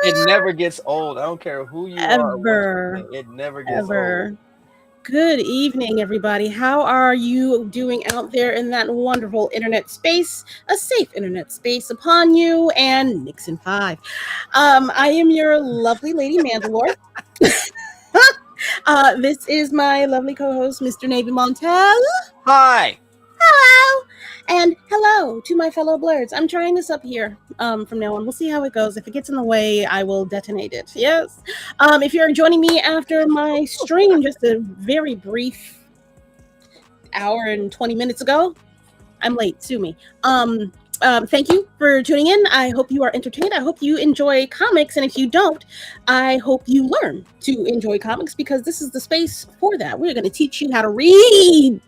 It never gets old. I don't care who you are or what Ever, you say. It never gets old. ever. Good evening, everybody. How are you doing out there in that wonderful internet space? A safe internet space upon you and Nixon 5. I am your lovely lady Mandalore. This is my lovely co-host, Mr. Navy Montel. Hi. Hello. And hello to my fellow Blerds. I'm trying this up here from now on. We'll see how it goes. If it gets in the way, I will detonate it. Yes. If you're joining me after my stream just a very brief hour and 20 minutes ago, I'm late. Sue me. Thank you for tuning in. I hope you are entertained. I hope you enjoy comics. And if you don't, I hope you learn to enjoy comics because this is the space for that. We're going to teach you how to read.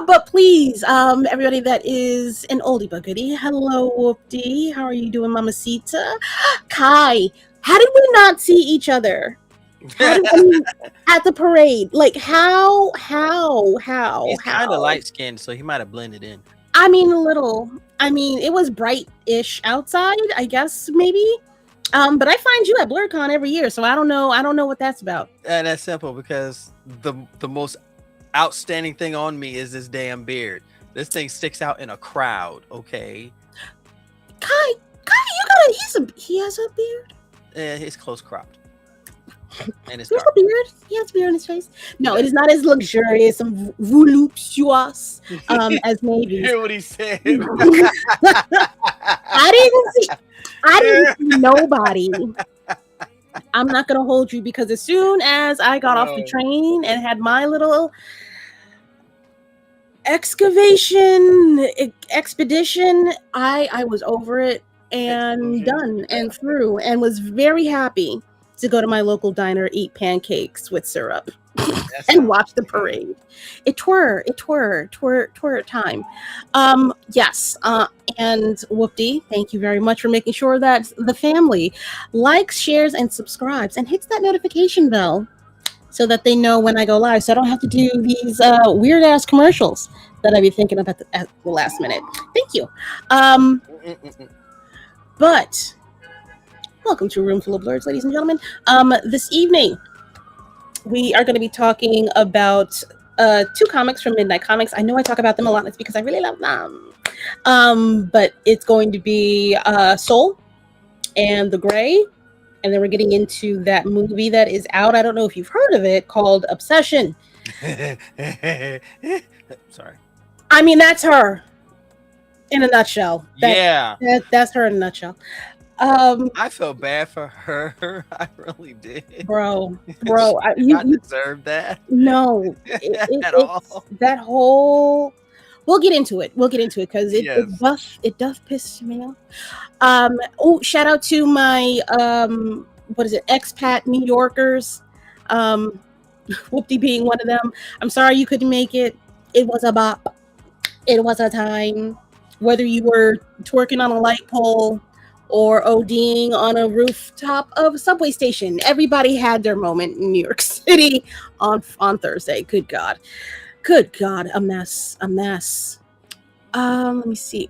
But please, everybody that is an oldie but goodie, hello, Whoop-Dee. How are you doing, Mamacita? Kai, how did we not see each other? At the parade? Like, how? He's kind of light-skinned, so he might have blended in. I mean, a little. I mean, it was bright-ish outside, I guess, maybe. But I find you at BlurCon every year, so I don't know what that's about. That's simple because the most outstanding thing on me is this damn beard. This thing sticks out in a crowd. Okay. Kai, he has a beard. Yeah, he's close cropped. And it's he has a beard. He has a beard on his face. No, it is not as luxurious and voluptuous as Navy's. You hear what he said? I didn't see nobody. I'm not gonna hold you because as soon as I got off the train and had my little expedition, I was over it and done and through and was very happy to go to my local diner, eat pancakes with syrup, and watch the parade. It twir time. Yes. And Whoop-Dee, thank you very much for making sure that the family likes, shares, and subscribes and hits that notification bell so that they know when I go live. So I don't have to do these weird ass commercials that I be thinking of at the last minute. Thank you. But welcome to a room full of Blerds, ladies and gentlemen. This evening, we are going to be talking about two comics from Midnight Comics. I know I talk about them a lot, and it's because I really love them. But it's going to be Soul and The Gray, and then we're getting into that movie that is out. I don't know if you've heard of it, called Obsession. Sorry. I mean, that's her in a nutshell. That's her in a nutshell. I felt bad for her. I really did, bro. You deserve that. No, at all. That whole. We'll get into it because it does piss me off. Shout out to my expat New Yorkers. Whoop-Dee being one of them. I'm sorry you couldn't make it. It was a bop. It was a time. Whether you were twerking on a light pole or ODing on a rooftop of a subway station, everybody had their moment in New York City on Thursday. Good God, a mess. Let me see.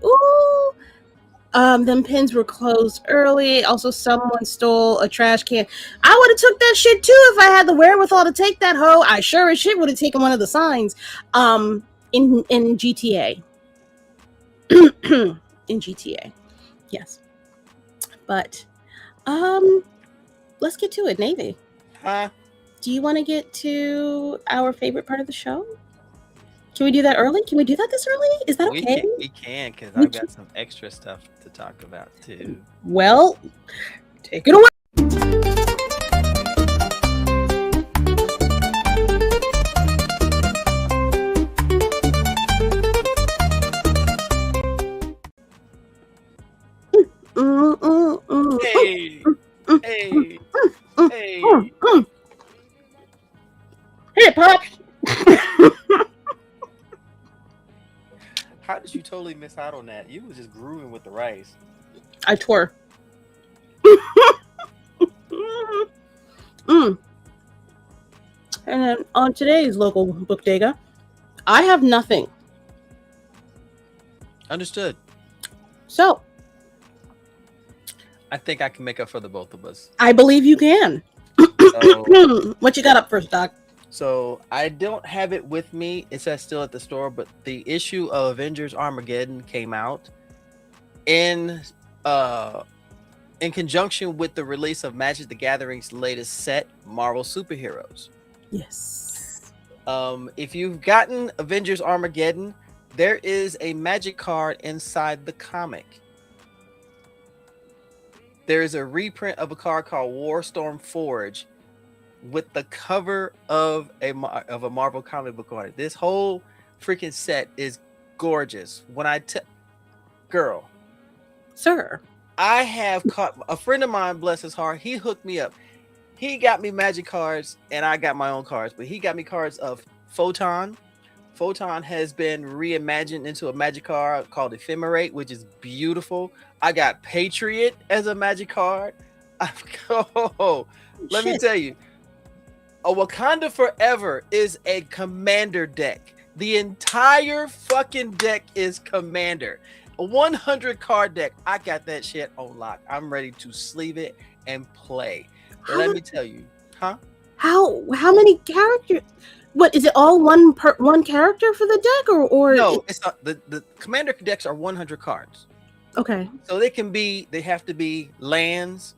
Them pins were closed early. Also, someone stole a trash can. I would have took that shit too if I had the wherewithal to take that hoe. I sure as shit would have taken one of the signs. In GTA. In GTA, yes. But let's get to it. Navy, do you want to get to our favorite part of the show? Can we do that early? Can we do that this early? Is that okay? We can, because I've got some extra stuff to talk about too. Well, take it away. Hey. Hey, Pops. How did you totally miss out on that? You was just grooving with the rice. I tore. And then on today's local Book-Dega, I have nothing Understood. So I think I can make up for the both of us. I believe you can. So, What you got up first, Doc? so I don't have it with me. It says still at the store, but the issue of Avengers Armageddon came out in uh in conjunction with the release of Magic the Gathering's latest set, Marvel Superheroes. Yes. If you've gotten Avengers Armageddon, there is a Magic card inside the comic. There is a reprint of a card called Warstorm Forge with the cover of a Marvel comic book on it. This whole freaking set is gorgeous. Girl, Sir. I have caught a friend of mine, bless his heart. He hooked me up. He got me Magic cards, and I got my own cards. But he got me cards of Photon. Photon has been reimagined into a Magic card called Ephemerate, which is beautiful. I got Patriot as a Magic card. Let me tell you, a Wakanda Forever is a Commander deck. The entire fucking deck is Commander. A 100 card deck. I got that shit on lock. I'm ready to sleeve it and play. But let me tell you, huh? How many characters? What is it? All one character for the deck, or no? It's not. The Commander decks are 100 cards. Okay. So they have to be lands,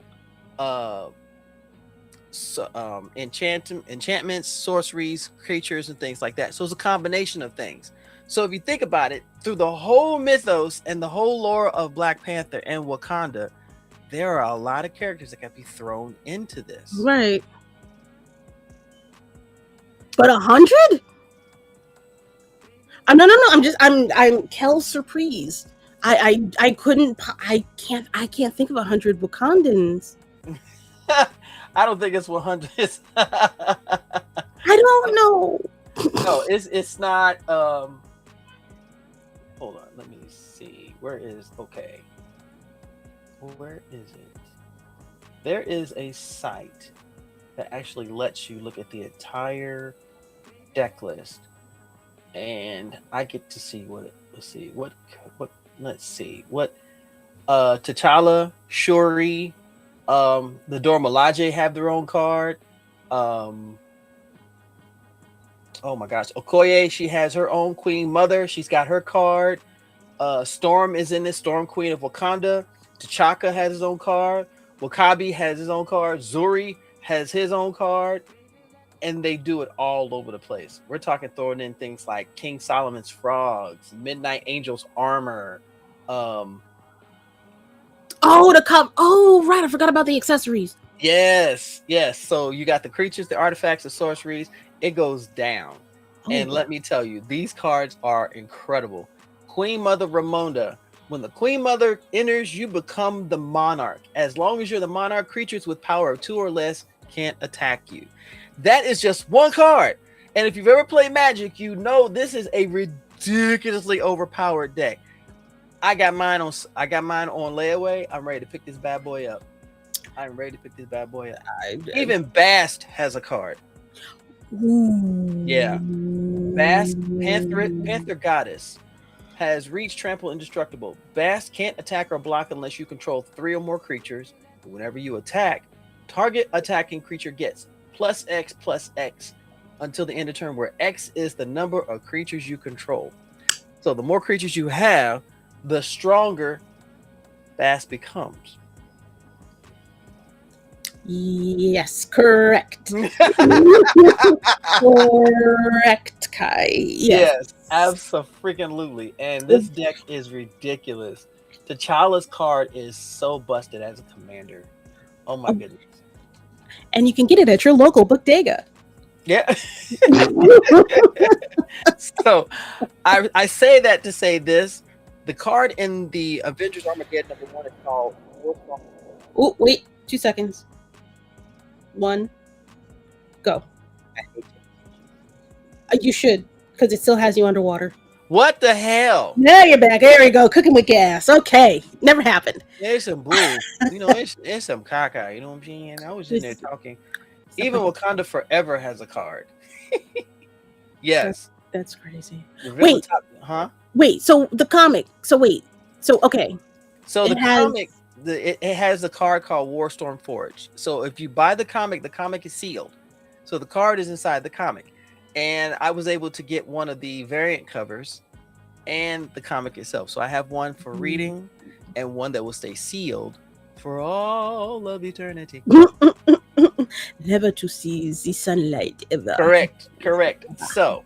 enchantments, sorceries, creatures, and things like that. So it's a combination of things. So if you think about it, through the whole mythos and the whole lore of Black Panther and Wakanda, there are a lot of characters that can be thrown into this. Right. But 100? No. I'm Kel surprised. I can't think of 100 Wakandans. I don't think it's 100. I don't know. No, it's not. Hold on, let me see. Where is it? There is a site that actually lets you look at the entire deck list, and I get to see T'Challa, Shuri, the Dora Milaje have their own card. Oh my gosh, Okoye, she has her own Queen Mother. She's got her card. Storm is in this, Storm Queen of Wakanda. T'Chaka has his own card. Wakabi has his own card. Zuri has his own card. And they do it all over the place. We're talking throwing in things like King Solomon's Frogs, Midnight Angel's Armor. Oh, right, I forgot about the accessories. Yes. So you got the creatures, the artifacts, the sorceries. It goes down. And let me tell you, these cards are incredible. Queen Mother Ramonda. When the Queen Mother enters, you become the monarch. As long as you're the monarch, creatures with power of 2 or less can't attack you. That is just one card. And if you've ever played Magic, you know this is a ridiculously overpowered deck. I got mine on layaway. I'm ready to pick this bad boy up. Even Bast has a card. Ooh. Yeah. Bast, Panther Goddess, has reach, trample, indestructible. Bast can't attack or block unless you control 3 or more creatures. Whenever you attack, target attacking creature gets +X until the end of turn, where X is the number of creatures you control. So the more creatures you have, the stronger Bast becomes. Yes, correct. Correct, Kai. Yes, absolutely. And this deck is ridiculous. T'Challa's card is so busted as a commander. Oh my goodness. And you can get it at your local Book-Dega. Yeah. So I say that to say this. The card in the Avengers Armageddon #1 is called... Oh, wait. 2 seconds. 1. Go. You should, because it still has you underwater. What the hell? Now you're back. There you go. Cooking with gas. Okay. Never happened. It's some bull. It's some caca. You know what I'm saying? I was in there talking. Even Wakanda Forever has a card. Yes. That's crazy. Wait. Huh? Wait, so the comic. So wait. So okay. So the It has comic, it has a card called Warstorm Forge. So if you buy the comic is sealed. So the card is inside the comic. And I was able to get one of the variant covers and the comic itself. So I have one for reading and one that will stay sealed for all of eternity. never to see the sunlight ever. Correct. So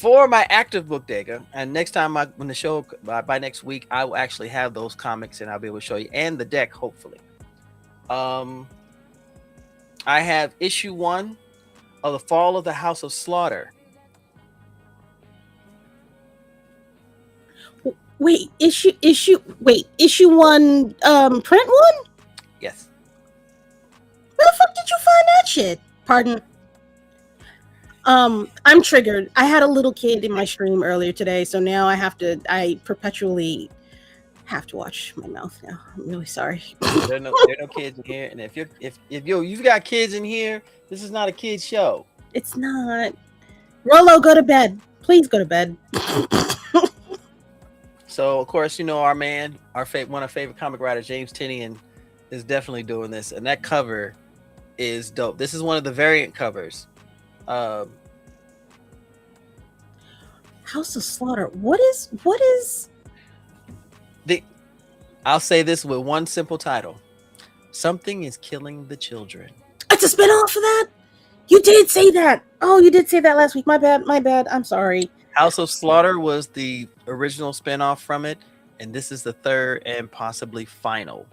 for my active Book-Dega, and next time when the show by next week, I will actually have those comics and I'll be able to show you, and the deck, hopefully. I have issue 1 of The Fall of the House of Slaughter. Wait, issue 1, print 1? Yes. Where the fuck did you find that shit? Pardon. I'm triggered. I had a little kid in my stream earlier today, so now I perpetually have to watch my mouth now. I'm really sorry. There are no kids in here, and if you've got kids in here, this is not a kids show. It's not. Rolo, go to bed. Please go to bed. So of course, our man, one of our favorite comic writers, James Tynion, is definitely doing this, and that cover is dope. This is one of the variant covers. House of Slaughter. What is I'll say this with one simple title: Something is Killing the Children. It's a spin-off of that? You did say that. Oh, you did say that last week. My bad. I'm sorry. House of Slaughter was the original spinoff from it, and this is the third and possibly final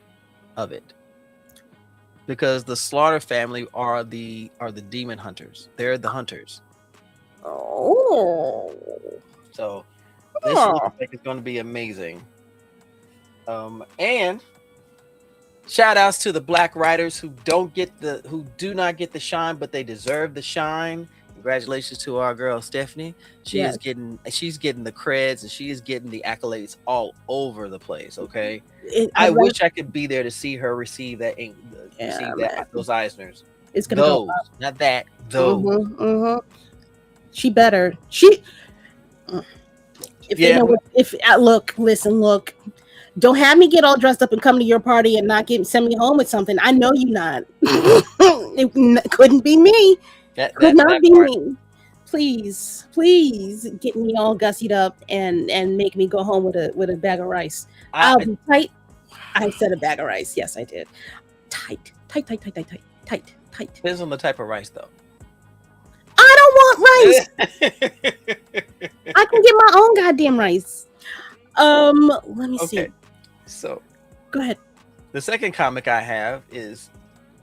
of it. Because the Slaughter family are the demon hunters. They're the hunters. Oh. So this looks like it's going to be amazing. And shout outs to the black writers who do not get the shine, but they deserve the shine. Congratulations to our girl Stephanie. She's getting the creds, and she is getting the accolades all over the place. Okay, I wish I could be there to see her receive that. Those Eisners. It's gonna go up. Not that those. She better. Look. Don't have me get all dressed up and come to your party and not send me home with something. I know you not. It couldn't be me. Could not be me. Please get me all gussied up and make me go home with a bag of rice. I'll be tight. I said a bag of rice. Yes, I did. Tight. Depends on the type of rice, though. I don't want rice. I can get my own goddamn rice. Let me see. So go ahead. The second comic I have is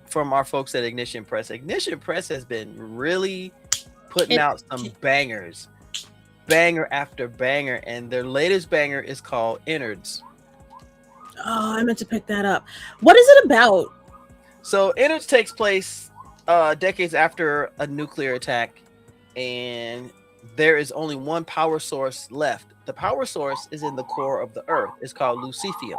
from our folks at Ignition Press. Ignition Press has been really putting out some bangers, banger after banger, and their latest banger is called Innards. Oh, I meant to pick that up. What is it about? So Innards takes place decades after a nuclear attack, and there is only one power source left. The power source is in the core of the earth. It's called Lucifium.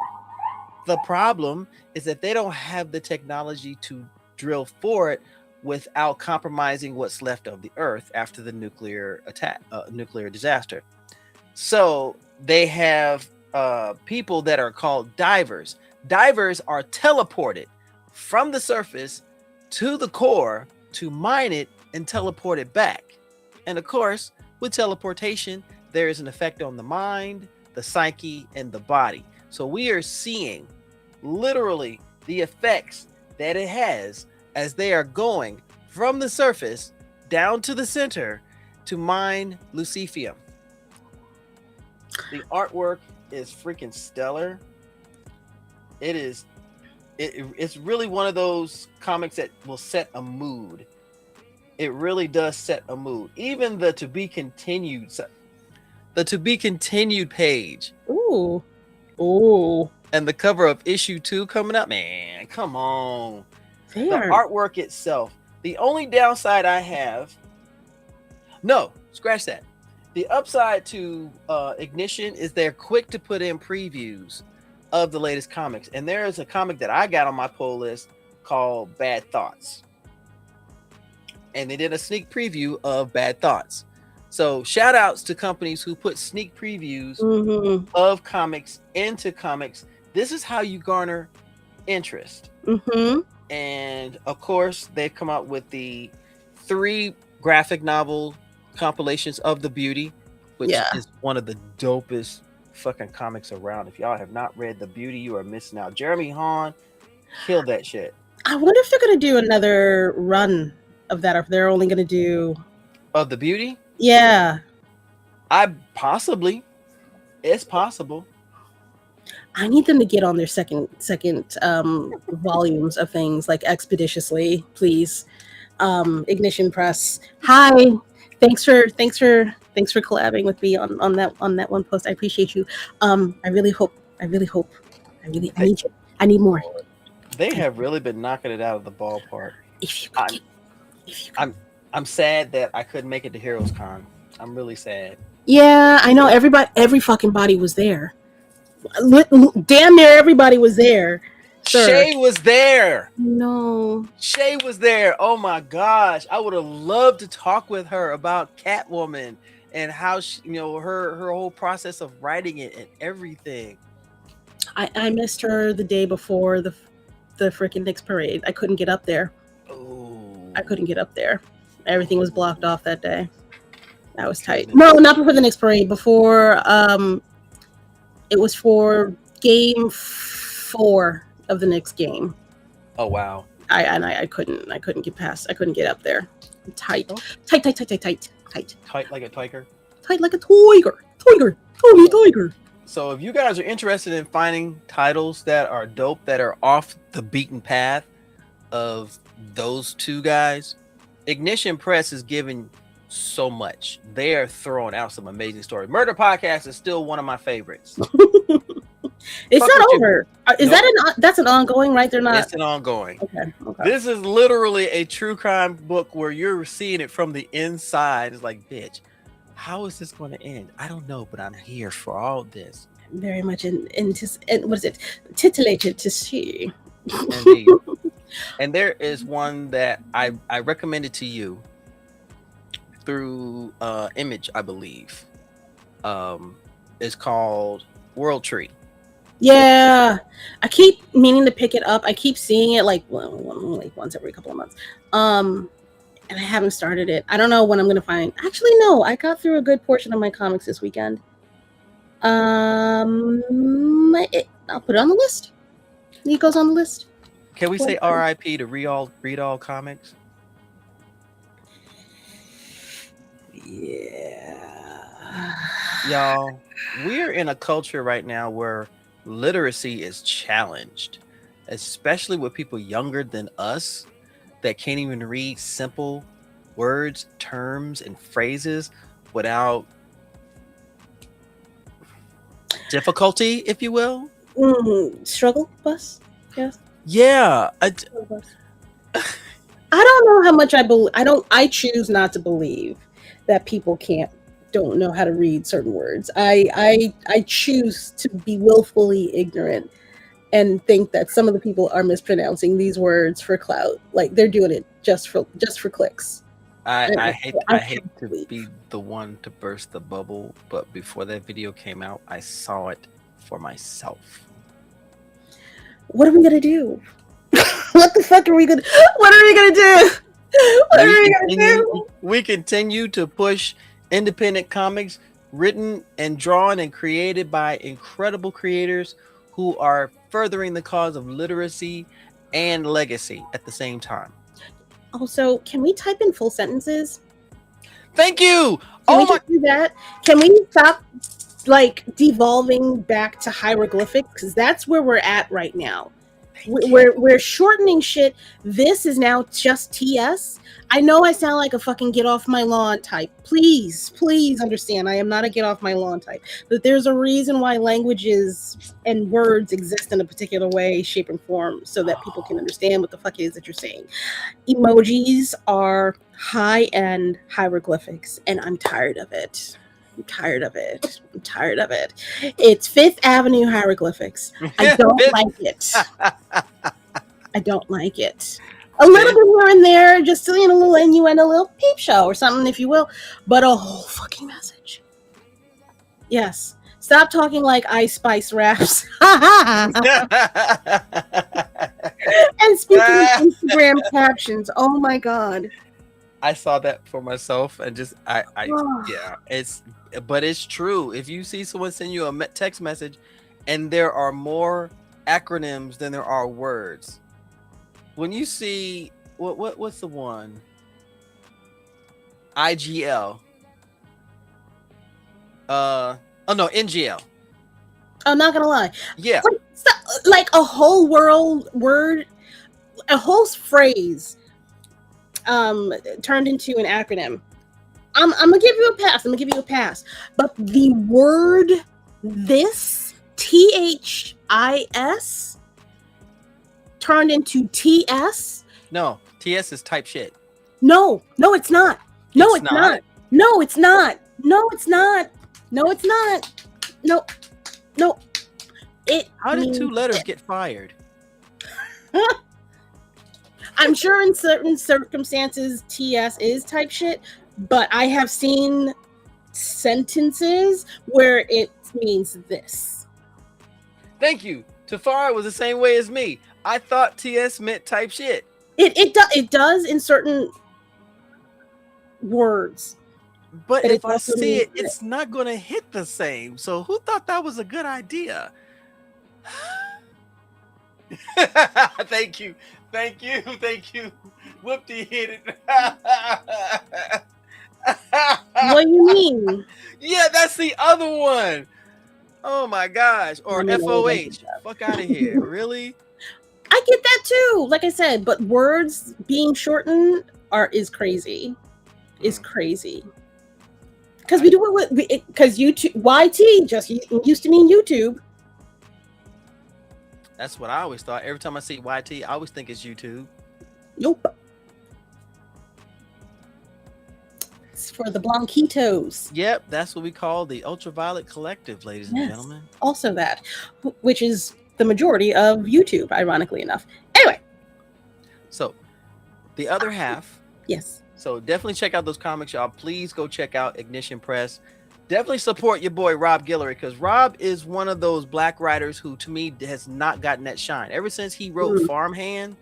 The problem is that they don't have the technology to drill for it without compromising what's left of the earth after the nuclear attack, nuclear disaster. So they have people that are called divers. Divers are teleported from the surface to the core to mine it and teleport it back. And of course, with teleportation, there is an effect on the mind, the psyche, and the body. So we are seeing literally the effects that it has as they are going from the surface down to the center to mine Lucifium. The artwork is freaking stellar. It's really one of those comics that will set a mood. It really does set a mood. Even the to be continued page. Ooh. And the cover of issue 2 coming up, man, come on. Fair. The artwork itself. The only downside I have, no, scratch that. The upside to Ignition is they're quick to put in previews of the latest comics. And there is a comic that I got on my pull list called Bad Thoughts. And they did a sneak preview of Bad Thoughts. So shout outs to companies who put sneak previews of comics into comics. This is how you garner interest. And of course, they've come out with the 3 graphic novel compilations of The Beauty, which is one of the dopest fucking comics around. If y'all have not read The Beauty, you are missing out. Jeremy Hahn killed that shit. I wonder if they're going to do another run of that, or if they're only going to do of The Beauty. Yeah, it's possible. I need them to get on their second volumes of things like expeditiously, please. Ignition Press. Hi, thanks for collabing with me on that one post. I appreciate you. I need more. They have really been knocking it out of the ballpark. I'm sad that I couldn't make it to Heroes Con. I'm really sad. Yeah, I know. Every fucking body was there. Damn near everybody was there. Sir. Shay was there. No. Shay was there. Oh my gosh. I would have loved to talk with her about Catwoman and how she, her whole process of writing it and everything. I missed her the day before the freaking Knicks parade. I couldn't get up there. Oh. I couldn't get up there. Everything was blocked off that day. That was tight. No, not before the Knicks parade. Before it was for game 4 of the Knicks game. Oh wow. I couldn't get past. I couldn't get up there. Tight. Oh. Tight. Tight like a tiger. Tight like a tiger. Tiger. So if you guys are interested in finding titles that are dope, that are off the beaten path of those 2 guys, Ignition Press is giving so much. They are throwing out some amazing stories. Murder Podcast is still one of my favorites. It's not over. Is that's an ongoing, right? They're not. It's an ongoing. Okay. This is literally a true crime book where you're seeing it from the inside. It's like, bitch, how is this going to end? I don't know, but I'm here for all this. Very much titillated to see. Indeed. And there is one that I recommended to you through Image, I believe. It's called World Tree. Yeah, I keep meaning to pick it up. I keep seeing it like once every couple of months. And I haven't started it. I don't know when I'm gonna find. Actually, no, I got through a good portion of my comics this weekend. I'll put it on the list. It goes on the list. Can we say R.I.P. to read all comics? Yeah, y'all, we're in a culture right now where literacy is challenged, especially with people younger than us that can't even read simple words, terms, and phrases without difficulty, if you will. Struggle bus. Yes. Yeah. I don't know how much I believe. I choose not to believe that people don't know how to read certain words. I choose to be willfully ignorant and think that some of the people are mispronouncing these words for clout. Like they're doing it just for clicks. I hate to be the one to burst the bubble, but before that video came out, I saw it for myself. What are we gonna do? What the fuck are we gonna? What are we gonna do? What are we gonna do? We continue to push independent comics written and drawn and created by incredible creators who are furthering the cause of literacy and legacy at the same time. Also, can we type in full sentences? Thank you. Can we do that? Can we stop like devolving back to hieroglyphics? Because that's where we're at right now. We're shortening shit. This is now just TS. I know I sound like a fucking get off my lawn type. Please understand. I am not a get off my lawn type. But there's a reason why languages and words exist in a particular way, shape, and form so that people can understand what the fuck it is that you're saying. Emojis are high-end hieroglyphics, and I'm tired of it. It's Fifth Avenue hieroglyphics. I don't like it. I don't like it. A little bit here and there, just a little innuendo, a little peep show or something, if you will. But a whole fucking message. Yes. Stop talking like Ice Spice raps. And speaking of Instagram captions, oh my god. I saw that for myself and just yeah, but it's true. If you see someone send you a text message and there are more acronyms than there are words. When you see what's the one? IGL. Oh no, NGL. I'm not gonna lie. Yeah. Like a whole word, a whole phrase turned into an acronym. I'm gonna give you a pass. But the word this, THIS, turned into TS. No, TS is type shit. No, it's not. No, it's not. No, it's not. No, it's not. No, it's not. No. How did 2 letters get fired? I'm sure in certain circumstances TS is type shit, but I have seen sentences where it means this. Thank you. Tafara was the same way as me. I thought TS meant type shit. It does in certain words. But if I see it, it's not going to hit the same. So who thought that was a good idea? Thank you. Whoopty hit it. What do you mean? Yeah, that's the other one. Oh my gosh. Or FOH. Fuck out of here. Really? I get that too. Like I said, but words being shortened is crazy. Is crazy. Because we do it with because YouTube YT just used to mean YouTube. That's what I always thought. Every time I see YT, I always think it's YouTube. Nope. It's for the Blanquitos. Yep, that's what we call the Ultraviolet Collective, ladies and gentlemen. Also that, which is the majority of YouTube, ironically enough. Anyway. So, the other half. Yes. So definitely check out those comics, y'all. Please go check out Ignition Press. Definitely support your boy Rob Guillory, because Rob is one of those black writers who, to me, has not gotten that shine. Ever since he wrote Farmhand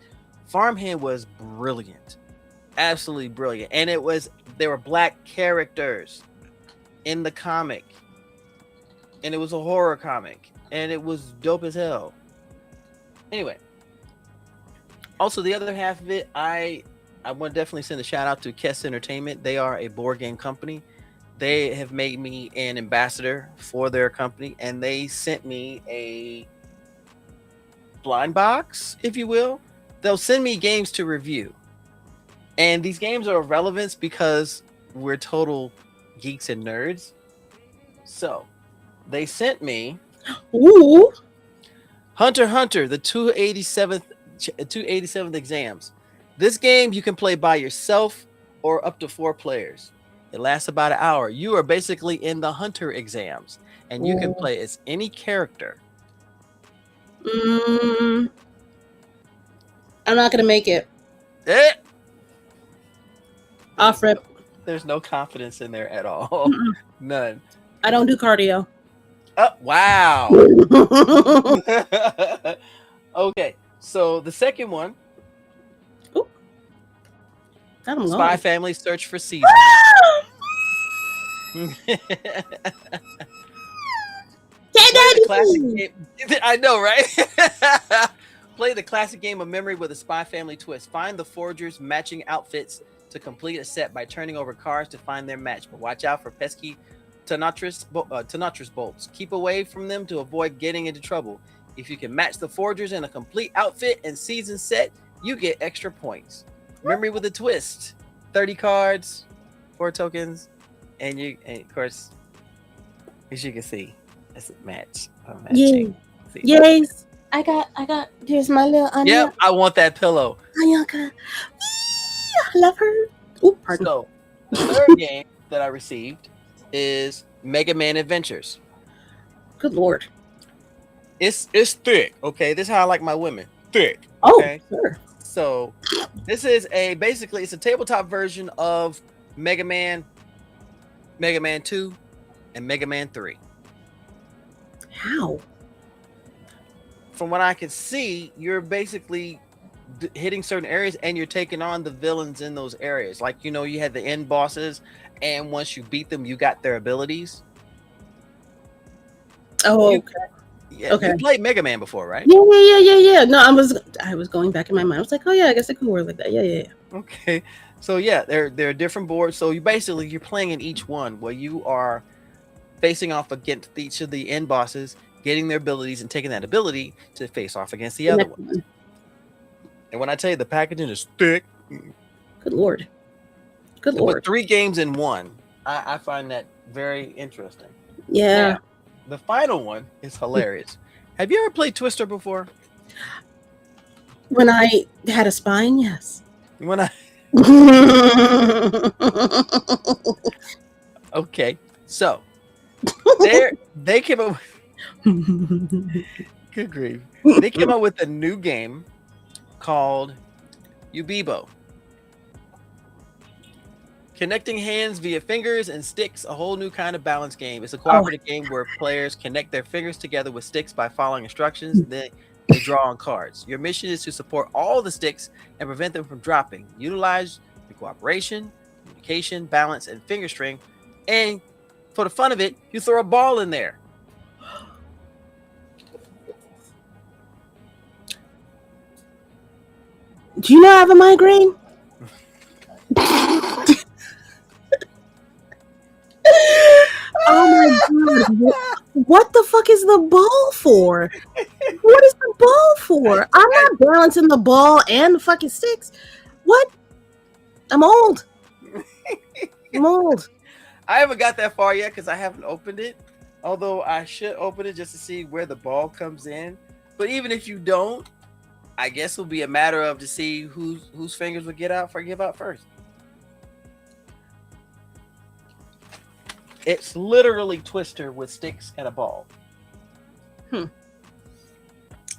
was brilliant, absolutely brilliant, and there were black characters in the comic, and it was a horror comic, and it was dope as hell. Anyway, also the other half of it, I want to definitely send a shout out to Kess Entertainment. They are a board game company. They have made me an ambassador for their company, and they sent me a blind box, if you will. They'll send me games to review. And these games are of relevance because we're total geeks and nerds. So they sent me Hunter x Hunter, the 287th exams. This game you can play by yourself or up to 4 players. It lasts about an hour. You are basically in the Hunter exams, and you can play as any character. I'm not gonna make it. Off rip. There's no confidence in there at all. None. I don't do cardio. Oh, wow. Okay, so the second one. Spy Family Search for Season. I know, right? Play the classic game of memory with a Spy Family twist. Find the forgers matching outfits to complete a set by turning over cards to find their match. But watch out for pesky Tanatrus bolts. Keep away from them to avoid getting into trouble. If you can match the forgers in a complete outfit and season set, you get extra points. Memory with a twist. 30 cards, 4 tokens, and of course, as you can see, it's a match. Yay! Yes, I got. Here's my little Anya. Yep, I want that pillow. Anyaka. I love her. Oh, pardon. So the third game that I received is Mega Man Adventures. Good lord. It's thick. Okay, this is how I like my women. Thick. Oh, okay? Sure. So this is basically it's a tabletop version of Mega Man, Mega Man 2, and Mega Man 3. How? From what I can see, you're basically hitting certain areas and you're taking on the villains in those areas. Like, you know, you had the end bosses, and once you beat them, you got their abilities. Oh, okay. Yeah, okay. You played Mega Man before, right? Yeah. No, I was going back in my mind. I was like, oh yeah, I guess it could work like that. Yeah. Okay. So yeah, there are different boards. So you're playing in each one where you are facing off against each of the end bosses, getting their abilities and taking that ability to face off against the other ones. And when I tell you the packaging is thick. Good lord. With 3 games in one. I find that very interesting. Yeah. Now, the final one is hilarious. Have you ever played Twister before? When I had a spine, yes. When I Okay. So they came up with good grief. They came up with a new game called Ubibo. Connecting hands via fingers and sticks, a whole new kind of balance game. It's a cooperative game where players connect their fingers together with sticks by following instructions. Then they draw on cards. Your mission is to support all the sticks and prevent them from dropping. Utilize the cooperation, communication, balance, and finger strength. And for the fun of it, you throw a ball in there. Do you know I have a migraine? Oh my god. What the fuck is the ball for? What is the ball for? I'm not balancing the ball and the fucking sticks. What? I'm old. I haven't got that far yet because I haven't opened it. Although I should open it just to see where the ball comes in. But even if you don't, I guess it'll be a matter of to see whose fingers will give out first. It's literally Twister with sticks and a ball.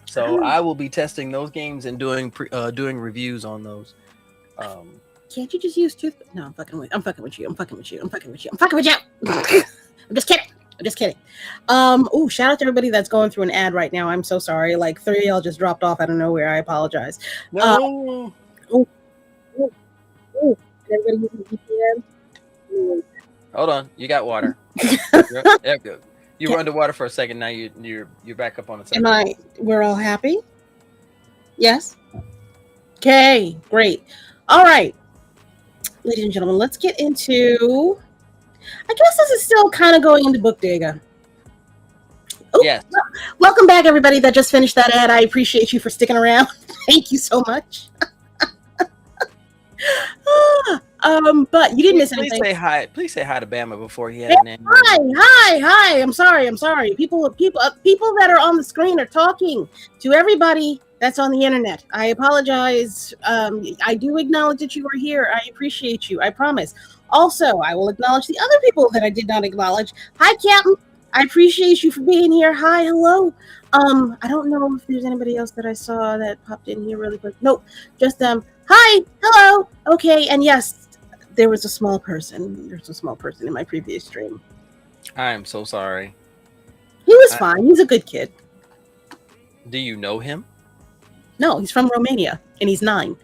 So I will be testing those games and doing reviews on those. Can't you just use toothpaste? No, I'm fucking with you. I'm just kidding. Oh, shout out to everybody that's going through an ad right now. I'm so sorry. Like 3 of y'all just dropped off out of nowhere. I apologize. No. Everybody using VPN? Hold on, you got water. Yeah, good. You were underwater for a second. Now you're back up on the surface. We're all happy? Yes. Okay, great. All right, ladies and gentlemen, let's get into. I guess this is still kind of going into Book-Dega. Yes. Welcome back, everybody that just finished that ad. I appreciate you for sticking around. Thank you so much. But you didn't miss anything. Please say hi to Bama before he had an name. Hi. I'm sorry. People that are on the screen are talking to everybody that's on the internet. I apologize. I do acknowledge that you are here. I appreciate you. I promise. Also, I will acknowledge the other people that I did not acknowledge. Hi, Captain. I appreciate you for being here. Hi, hello. I don't know if there's anybody else that I saw that popped in here really quick. Nope, just them. Hi, hello. Okay, and yes, there was a small person. There's a small person in my previous stream. I am so sorry. He was fine. He's a good kid. Do you know him? No, he's from Romania, and he's 9.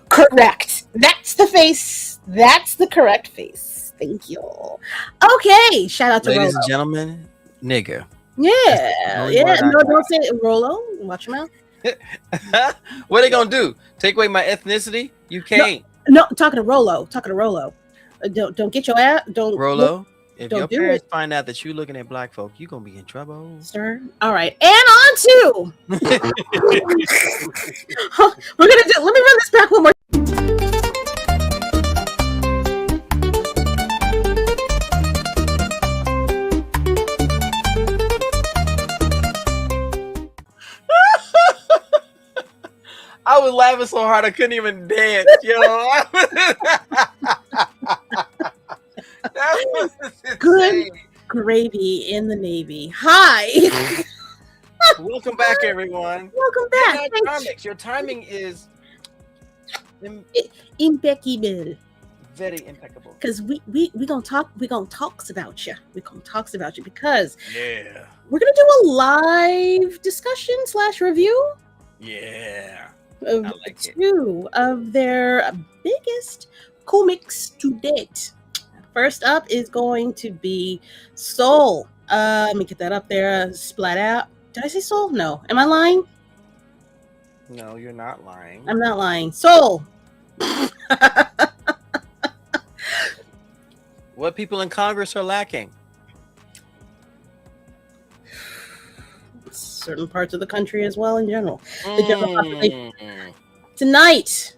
Correct. That's the face. That's the correct face. Thank you. Okay, shout out to ladies Rolo. And gentlemen, nigga. Yeah. No, don't say it. Rolo. Watch your mouth. What are they gonna do? Take away my ethnicity? You can't. No, talking to Rolo. Don't get your ass. Don't Rolo. If your parents find out that you're looking at black folk, you're gonna be in trouble, sir. All right, and on to. We're gonna do. Let me run this back one more. I was laughing so hard I couldn't even dance, yo. That was good gravy in the Navy. Hi. Welcome back, everyone. Welcome back. Comics. Your timing is impeccable. Very impeccable. Because we gonna talk about you. We're gonna talk about you because we're gonna do a live discussion / review. Yeah. Of like two of their biggest comics to date. First up is going to be Soul. Let me get that up there. Splat out. Did I say Soul? No. Am I lying? No, you're not lying. I'm not lying. Soul. What people in Congress are lacking? Certain parts of the country as well in general. The general population. Tonight,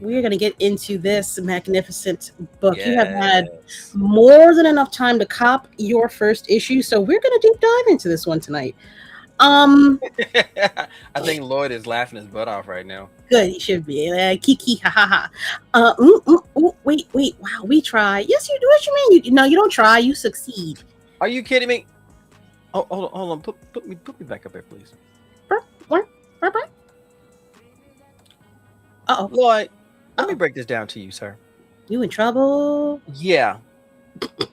we are going to get into this magnificent book. Yes. You have had more than enough time to cop your first issue, so we're going to deep dive into this one tonight. I think Lloyd is laughing his butt off right now. Good, he should be. Kiki, ha ha ha. Wait. Wow, we try. Yes, you do. What you mean? No, you don't try. You succeed. Are you kidding me? Oh, hold on. Put me back up there, please. Uh-oh. Lloyd, let me break this down to you, sir. You in trouble? Yeah.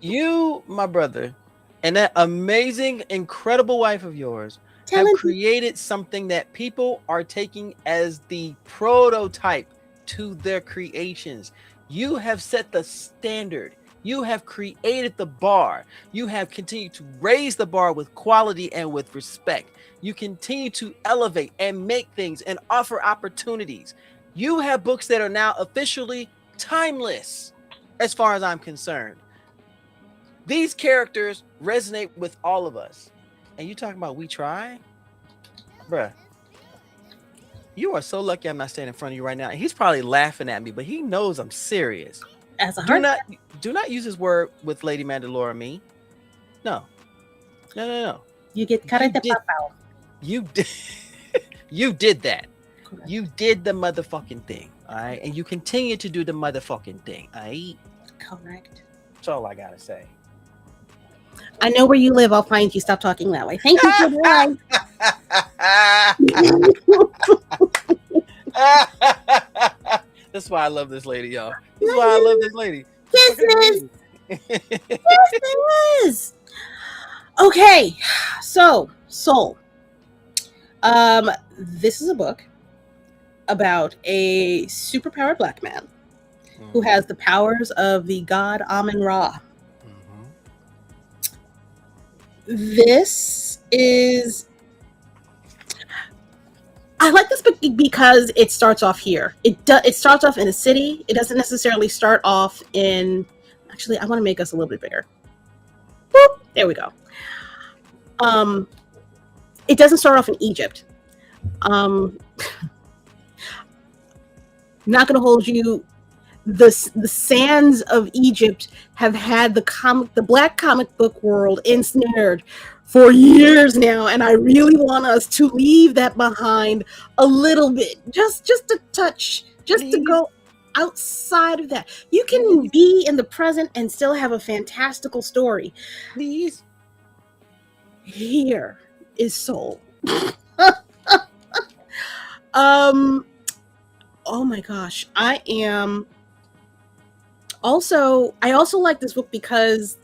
You, my brother, and that amazing, incredible wife of yours have created something that people are taking as the prototype to their creations. You have set the standard. You have created the bar. You have continued to raise the bar with quality and with respect. You continue to elevate and make things and offer opportunities. You have books that are now officially timeless, as far as I'm concerned. These characters resonate with all of us. And you talking about we try? Bruh, you are so lucky I'm not standing in front of you right now. And he's probably laughing at me, but he knows I'm serious. As a do not use this word with Lady Mandalore and me. No. You get karate papao. You did that. Correct. You did the motherfucking thing, all right? And you continue to do the motherfucking thing, all right? Correct. That's all I gotta say. I know where you live. I'll find you. Stop talking that way. Thank you for the line. That's why I love this lady, y'all. That's why I love this lady. Yes. Okay, so Soul. This is a book about a superpowered black man who has the powers of the god Amun-Ra. This is... I like this book because it starts off here. It starts off in a city. It doesn't necessarily start off in... Actually, I want to make us a little bit bigger. Boop, there we go. It doesn't start off in Egypt. Not going to hold you. The sands of Egypt have had the black comic book world ensnared for years now, and I really want us to leave that behind a little bit, just a touch, just to go outside of that. You can be in the present and still have a fantastical story. Please. Here is Soul. Oh my gosh, I also like this book because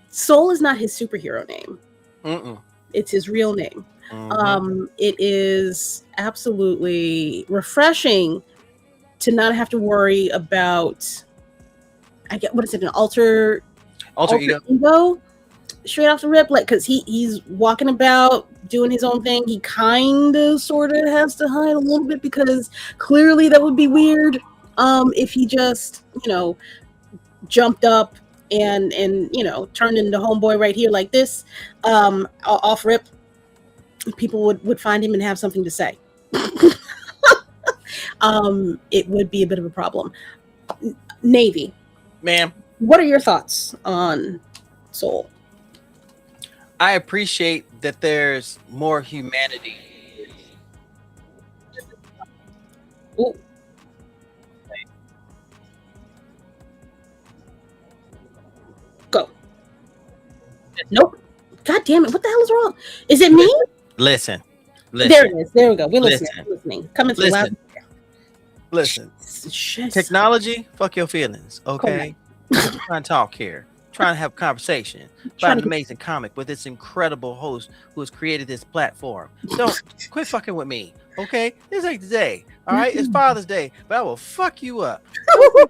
Soul is not his superhero name. It's his real name. It is absolutely refreshing to not have to worry about, an alter ego straight off the rip, like, because he's walking about doing his own thing. He kind of sort of has to hide a little bit because clearly that would be weird if he just jumped up and turned into homeboy right here like this, off rip. People would find him and have something to say. It would be a bit of a problem. Navy, ma'am, what are your thoughts on Soul? I appreciate that there's more humanity. Ooh. Go. Nope. God damn it! What the hell is wrong? Is it me? Listen. There it is. There we go. We're listening. Coming through loud. Listen. Shit. Technology, fuck your feelings, okay? I'm trying to talk here. Trying to have a conversation about an amazing comic with this incredible host who has created this platform. Don't quit fucking with me, okay? This ain't today, all right? It's Father's Day, but I will fuck you up.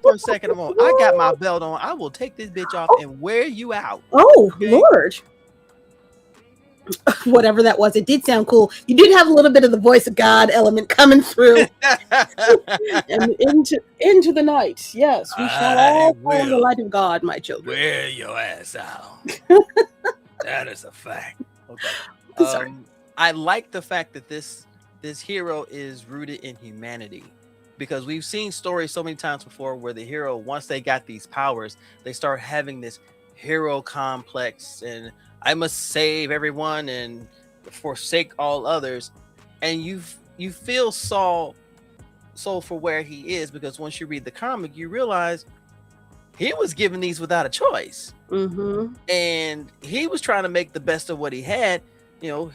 For a second, I got my belt on. I will take this bitch off and wear you out. Oh, okay? Lord. Whatever that was, it did sound cool. You did have a little bit of the voice of God element coming through. And into the night. Yes, we shall all follow the light of God, my children. Wear your ass out. That is a fact. Okay. I like the fact that this hero is rooted in humanity, because we've seen stories so many times before where the hero, once they got these powers, they start having this hero complex and I must save everyone and forsake all others. And you feel Saul for where he is, because once you read the comic, you realize he was given these without a choice. Mm-hmm. And he was trying to make the best of what he had. You know,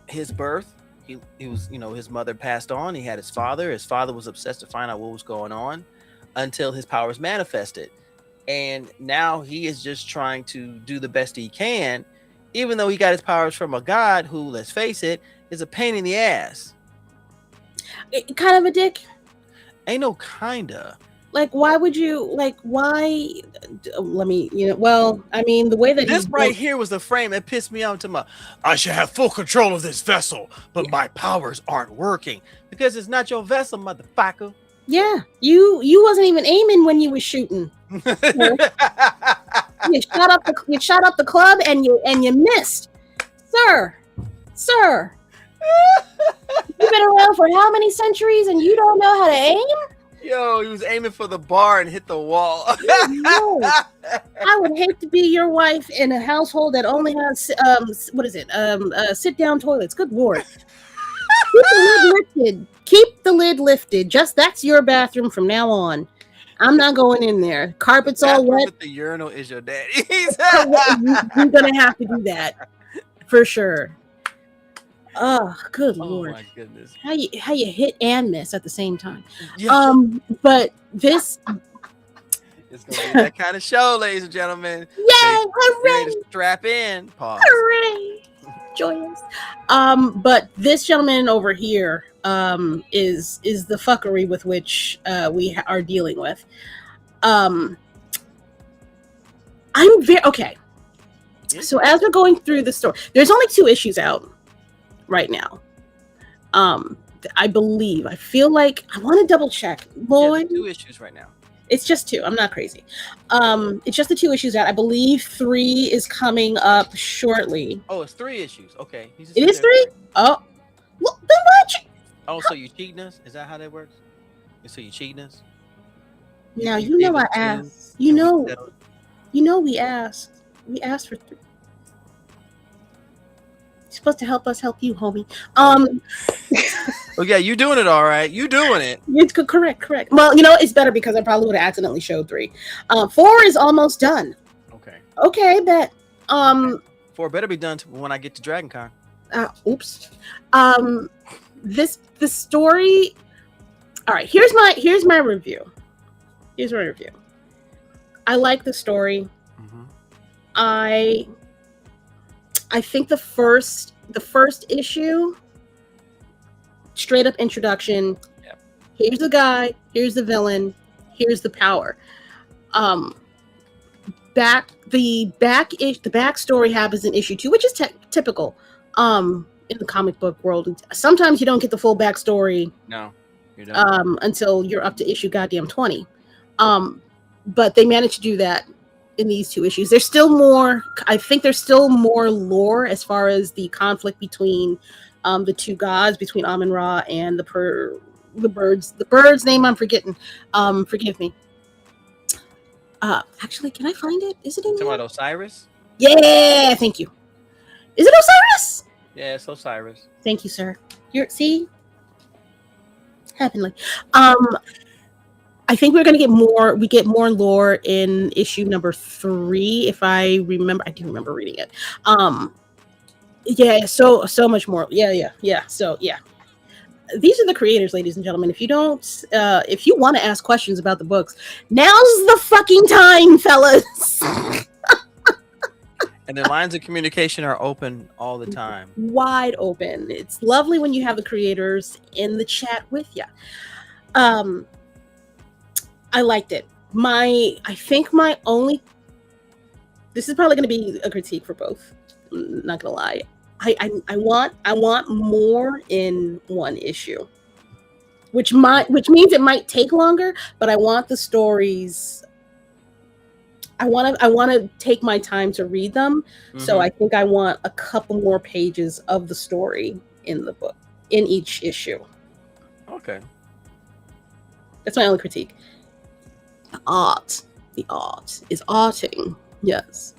his birth, he was, you know, his mother passed on. He had his father. His father was obsessed to find out what was going on until his powers manifested. And now he is just trying to do the best he can, even though he got his powers from a god who, let's face it, is a pain in the ass. Kind of a dick? Ain't no kinda. Like, why would you, like, why? Let me, you know, well, I mean, the way that this right here was the frame that pissed me off. I should have full control of this vessel, but my powers aren't working. Because it's not your vessel, motherfucker. Yeah, you wasn't even aiming when you was shooting. You shot up the club and you missed, sir. You've been around for how many centuries and you don't know how to aim? Yo, he was aiming for the bar and hit the wall. I would hate to be your wife in a household that only has sit down toilets. Good Lord. Keep the lid lifted. Just that's your bathroom from now on. I'm not going in there. Carpet's all wet. The urinal is your daddy's. You're gonna have to do that for sure. Oh, good Lord! My goodness! How you hit and miss at the same time? Yeah. But this it's gonna be that kind of show, ladies and gentlemen. Yay! Hooray! Strap in. Pause. Hooray! Joyous. But this gentleman over here is the fuckery with which we are dealing with. I'm very okay. So as we're going through the story, there's only 2 issues out right now. I believe. I feel like I want to double check. Lloyd, 2 issues right now. It's just 2. I'm not crazy. It's just the 2 issues out. I believe 3 is coming up shortly. Oh, it's 3 issues. Okay. It is 3? Oh. Well, then what? Oh, so you cheating us? Is that how that works? So you cheating us? Now you know I asked. You know we asked. We asked for 3. You're supposed to help us help you, homie. Oh yeah, you doing it all right. You doing it. It's good, correct. Well, you know, it's better because I probably would have accidentally showed 3. 4 is almost done. Okay, bet. 4 better be done when I get to Dragon Con. Oops. The story. All right, here's my review. I like the story. Mm-hmm. I think the first issue, straight up introduction. Yep. Here's the guy. Here's the villain. Here's the power. The backstory happens in issue 2, which is typical. In the comic book world, sometimes you don't get the full backstory. No, you don't. Until you're up to issue goddamn 20. But they managed to do that in these 2 issues. There's still more. I think there's still more lore as far as the conflict between the 2 gods, between Amun-Ra and the birds. The bird's name I'm forgetting. Forgive me. Actually, can I find it? Is it in there? Osiris? Yeah, thank you. Is it Osiris? Yeah, it's Osiris. Thank you, sir. See? Heavenly. I think we're gonna get more. We get more lore in issue number 3, if I remember. I do remember reading it. Yeah, so much more. Yeah. So yeah, these are the creators, ladies and gentlemen. If you don't, if you want to ask questions about the books, now's the fucking time, fellas. And the lines of communication are open all the time. Wide open. It's lovely when you have the creators in the chat with you. I liked it. I think my only, this is probably going to be a critique for both. I'm not gonna lie. I want more in one issue, which means it might take longer, but I want the stories. I want to take my time to read them. So I think I want a couple more pages of the story in the book, in each issue. Okay. That's my only critique. The art is arting. Yes.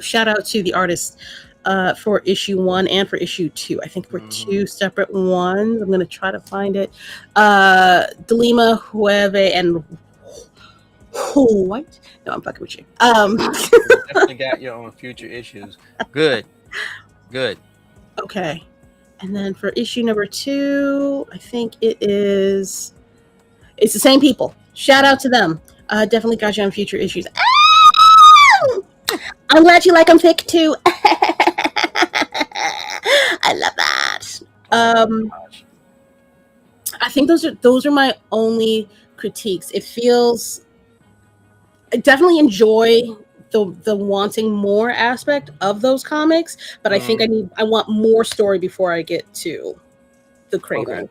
Shout out to the artist for issue 1 and for issue 2. I think we're 2 separate ones. I'm gonna try to find it. Delima Hueve and what? No, I'm fucking with you. You definitely got your own future issues. Good. Okay. And then for issue number 2, I think it's the same people. Shout out to them. Definitely got you on future issues. I'm glad you like them thick too. I love that. I think those are my only critiques. It feels, I definitely enjoy the wanting more aspect of those comics, but I think I want more story before I get to the Cradle. Okay.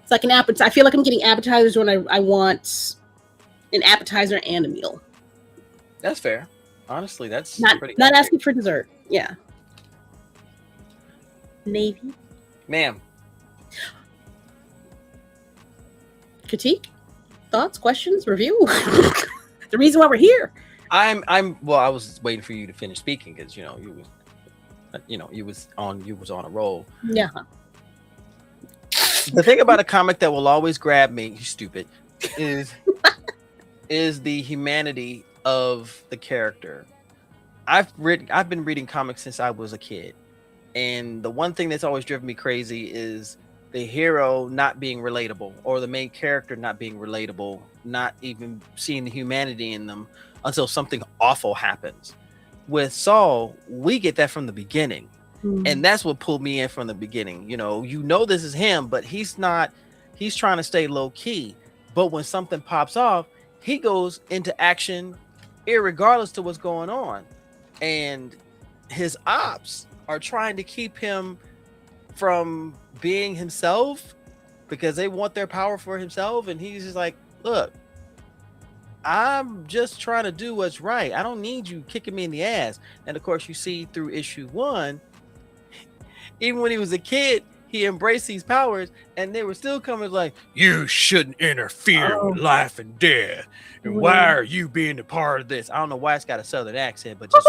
It's like an appetizer. I feel like I'm getting appetizers when I want an appetizer and a meal. That's fair. Honestly, that's not asking for dessert. Yeah. Navy. Ma'am. Critique? Thoughts? Questions? Review? The reason why we're here. Well, I was waiting for you to finish speaking because you was on a roll. Yeah. The thing about a comic that will always grab me, you stupid, is the humanity of the character. I've been reading comics since I was a kid, and the one thing that's always driven me crazy is the hero not being relatable, or the main character not being relatable, not even seeing the humanity in them until something awful happens. With Saul, we get that from the beginning. And that's what pulled me in from the beginning. This is him, but he's trying to stay low key. But when something pops off, he goes into action irregardless to what's going on. And his ops are trying to keep him from being himself because they want their power for himself. And he's just like, look, I'm just trying to do what's right. I don't need you kicking me in the ass. And of course, you see through issue 1, even when he was a kid, he embraced these powers, and they were still coming like, you shouldn't interfere with life and death. And why are you being a part of this? I don't know why it's got a southern accent, but just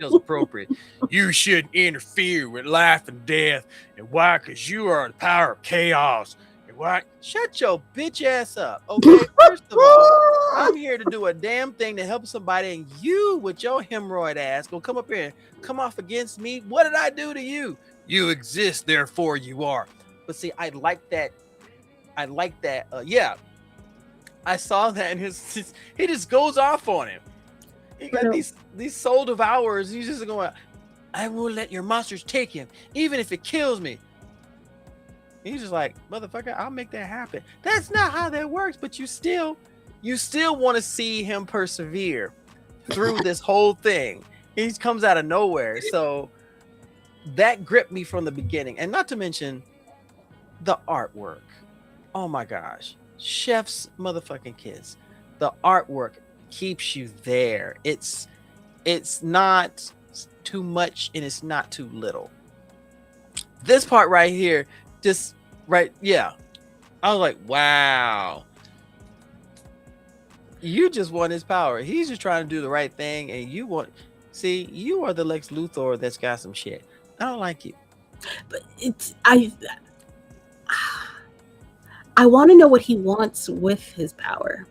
feels appropriate. You shouldn't interfere with life and death. And why? Because you are the power of chaos. And why? Shut your bitch ass up. Okay, first of all, I'm here to do a damn thing to help somebody, and you with your hemorrhoid ass gonna come up here and come off against me. What did I do to you? You exist, therefore you are. But see, I like that. Yeah, I saw that, and he just goes off on him. He got these soul devourers. He's just going, I will let your monsters take him, even if it kills me. He's just like, motherfucker, I'll make that happen. That's not how that works. But you still want to see him persevere through this whole thing. He comes out of nowhere. So that gripped me from the beginning. And not to mention the artwork. Oh my gosh. Chef's motherfucking kiss. The artwork keeps you there. It's not too much and it's not too little. This part right here, yeah. I was like, wow. You just want his power. He's just trying to do the right thing, and you are the Lex Luthor that's got some shit. I don't like you. But I want to know what he wants with his power.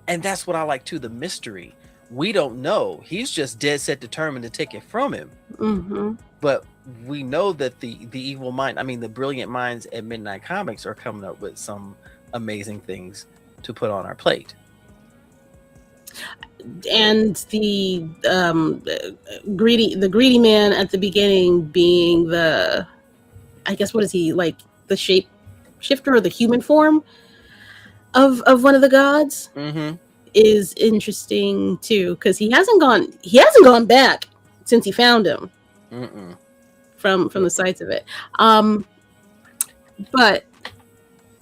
And that's what I like too, the mystery. We don't know. He's just dead set determined to take it from him. Mm-hmm. But we know that the evil mind, I mean, the brilliant minds at Midnight Comics are coming up with some amazing things to put on our plate. And the greedy man at the beginning being the, I guess, what is he, like the shape shifter or the human form of one of the gods, is interesting too, because he hasn't gone back since he found him. From the sights of it. But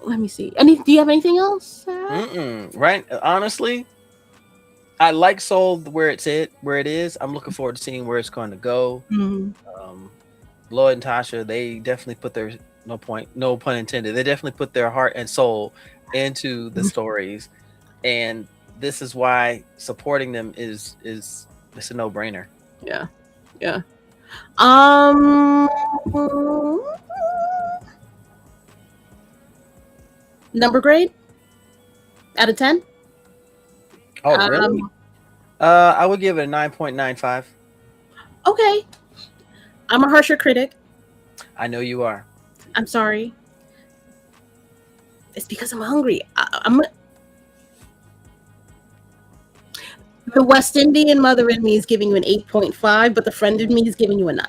let me see. Do you have anything else? Right. Honestly, I like Soul where it is. I'm looking forward to seeing where it's going to go. Lloyd and Tasha, they definitely put their no pun intended. They definitely put their heart and soul into the stories, and this is why supporting them is it's a no-brainer. Yeah. Number grade out of 10. Oh, really? I would give it a 9.95. Okay. I'm a harsher critic. I know you are. I'm sorry. It's because I'm hungry. The West Indian mother in me is giving you an 8.5, but the friend in me is giving you a 9.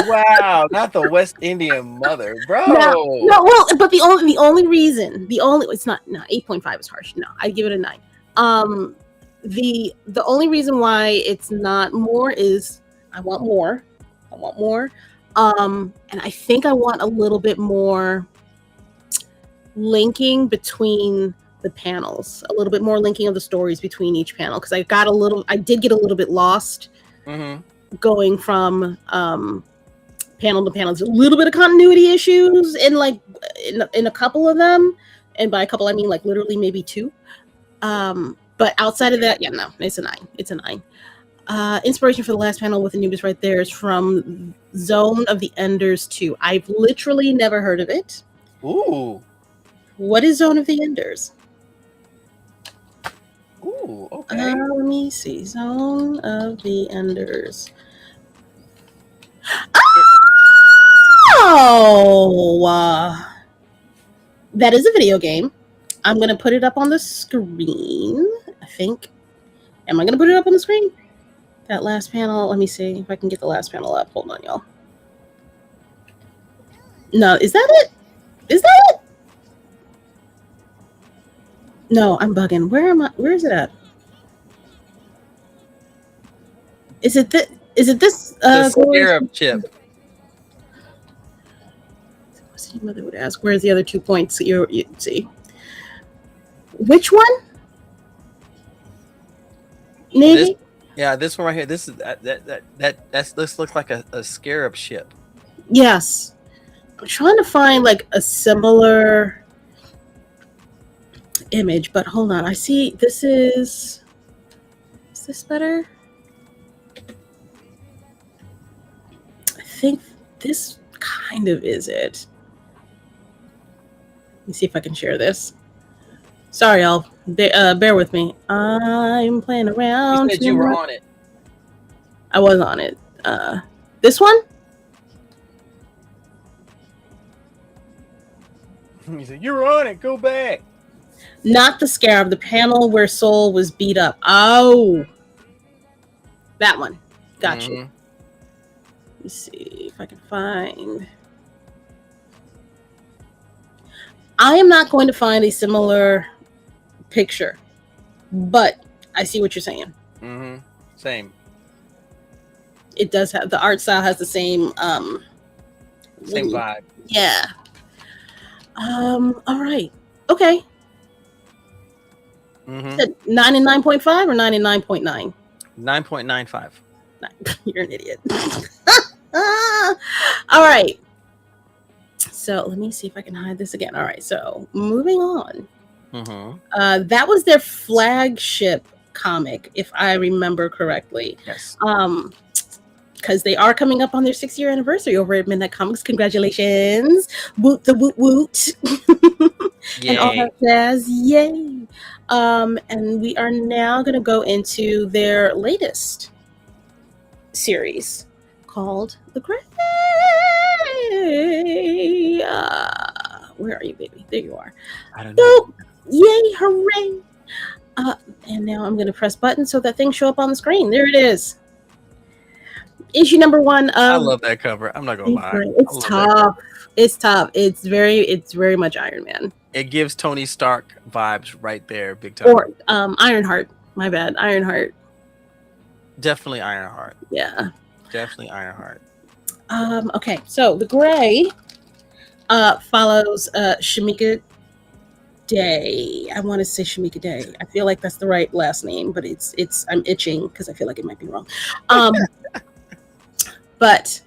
Wow, not the West Indian mother, bro. No, well, but the only reason, it's not, no, 8.5 is harsh. No, I give it a 9. The only reason why it's not more is I want more. And I think I want a little bit more linking between the panels, a little bit more linking of the stories between each panel, because I did get a little bit lost going from panel to panel. There's a little bit of continuity issues in a couple of them, and by a couple I mean like literally maybe 2. But outside of that, yeah, no, it's a 9. It's a 9. Inspiration for the last panel with Anubis right there is from Zone of the Enders 2. I've literally never heard of it. Ooh. What is Zone of the Enders? Ooh, okay. Let me see. Zone of the Enders. Oh! That is a video game. I'm going to put it up on the screen, I think. Am I going to put it up on the screen? That last panel. Let me see if I can get the last panel up. Hold on, y'all. No, is that it? Is that it? No, I'm bugging. Where am I? Where is it at? Is it this? The scarab chip. Your mother would ask, "Where's the other 2 points?" You see. Which one? Navy? This one right here. This is this looks like a scarab ship. Yes. I'm trying to find like a similar image, but hold on. I see this is this better? I think this kind of is it. Let me see if I can share this. Sorry, y'all. Bear with me. I'm playing around. You said you were on it. I was on it. This one? You said you were on it. Go back. Not the scarab. The panel where Soul was beat up. Oh, that one. Got you. Let me see if I can find. I am not going to find a similar picture, but I see what you're saying. Same. It does have, the art style has the same same vibe. Yeah. All right. Okay. 9 and 9.5 or 9 and 9.9? 9.95. You're an idiot. All right. So let me see if I can hide this again. All right. So moving on. That was their flagship comic, if I remember correctly. Yes. Because they are coming up on their 6-year anniversary over at Midnight Comics. Congratulations. Woot the woot woot. And all that jazz. Yay. And we are now going to go into their latest series called The Gray. Where are you, baby? There you are. I don't know. Yay, hooray! And now I'm going to press button so that things show up on the screen. There it is. Issue number 1 of. I love that cover. I'm not gonna lie. It's tough. It's tough. It's very much Iron Man. It gives Tony Stark vibes right there, big time. Or Ironheart. My bad, Ironheart. Definitely Ironheart. Yeah. Definitely Ironheart. Okay, so the Gray follows Shamika Day. I want to say Shamika Day. I feel like that's the right last name, but it's I'm itching because I feel like it might be wrong. But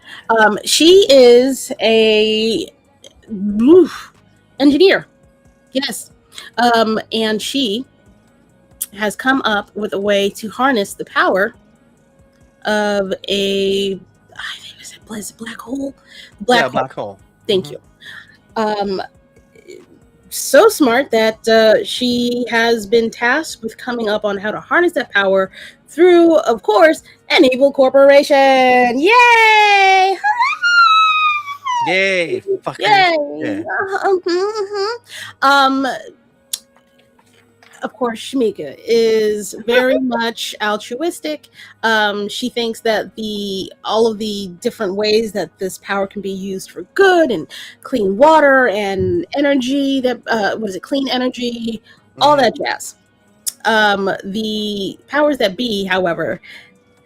she is a engineer. Yes. And she has come up with a way to harness the power of a, I think it was a black hole. Black hole. Thank you. So smart that she has been tasked with coming up on how to harness that power through, of course, an evil corporation. Yay! Yay! Fucking yay! Yeah. Of course, Shamika is very much altruistic. She thinks that all of the different ways that this power can be used for good and clean water and energy, clean energy, all that jazz. The powers that be, however,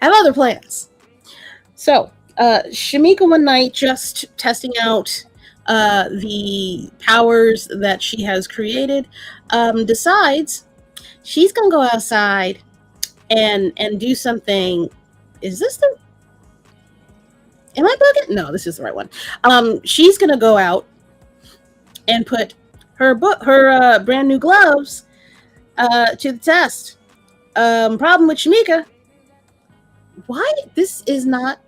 have other plans. So, Shamika one night, just testing out the powers that she has created, decides she's gonna go outside and do something. Is this the? Am I bugging? No, this is the right one. She's gonna go out and put her brand new gloves to the test. Problem with Shamika. Why? Wait, am I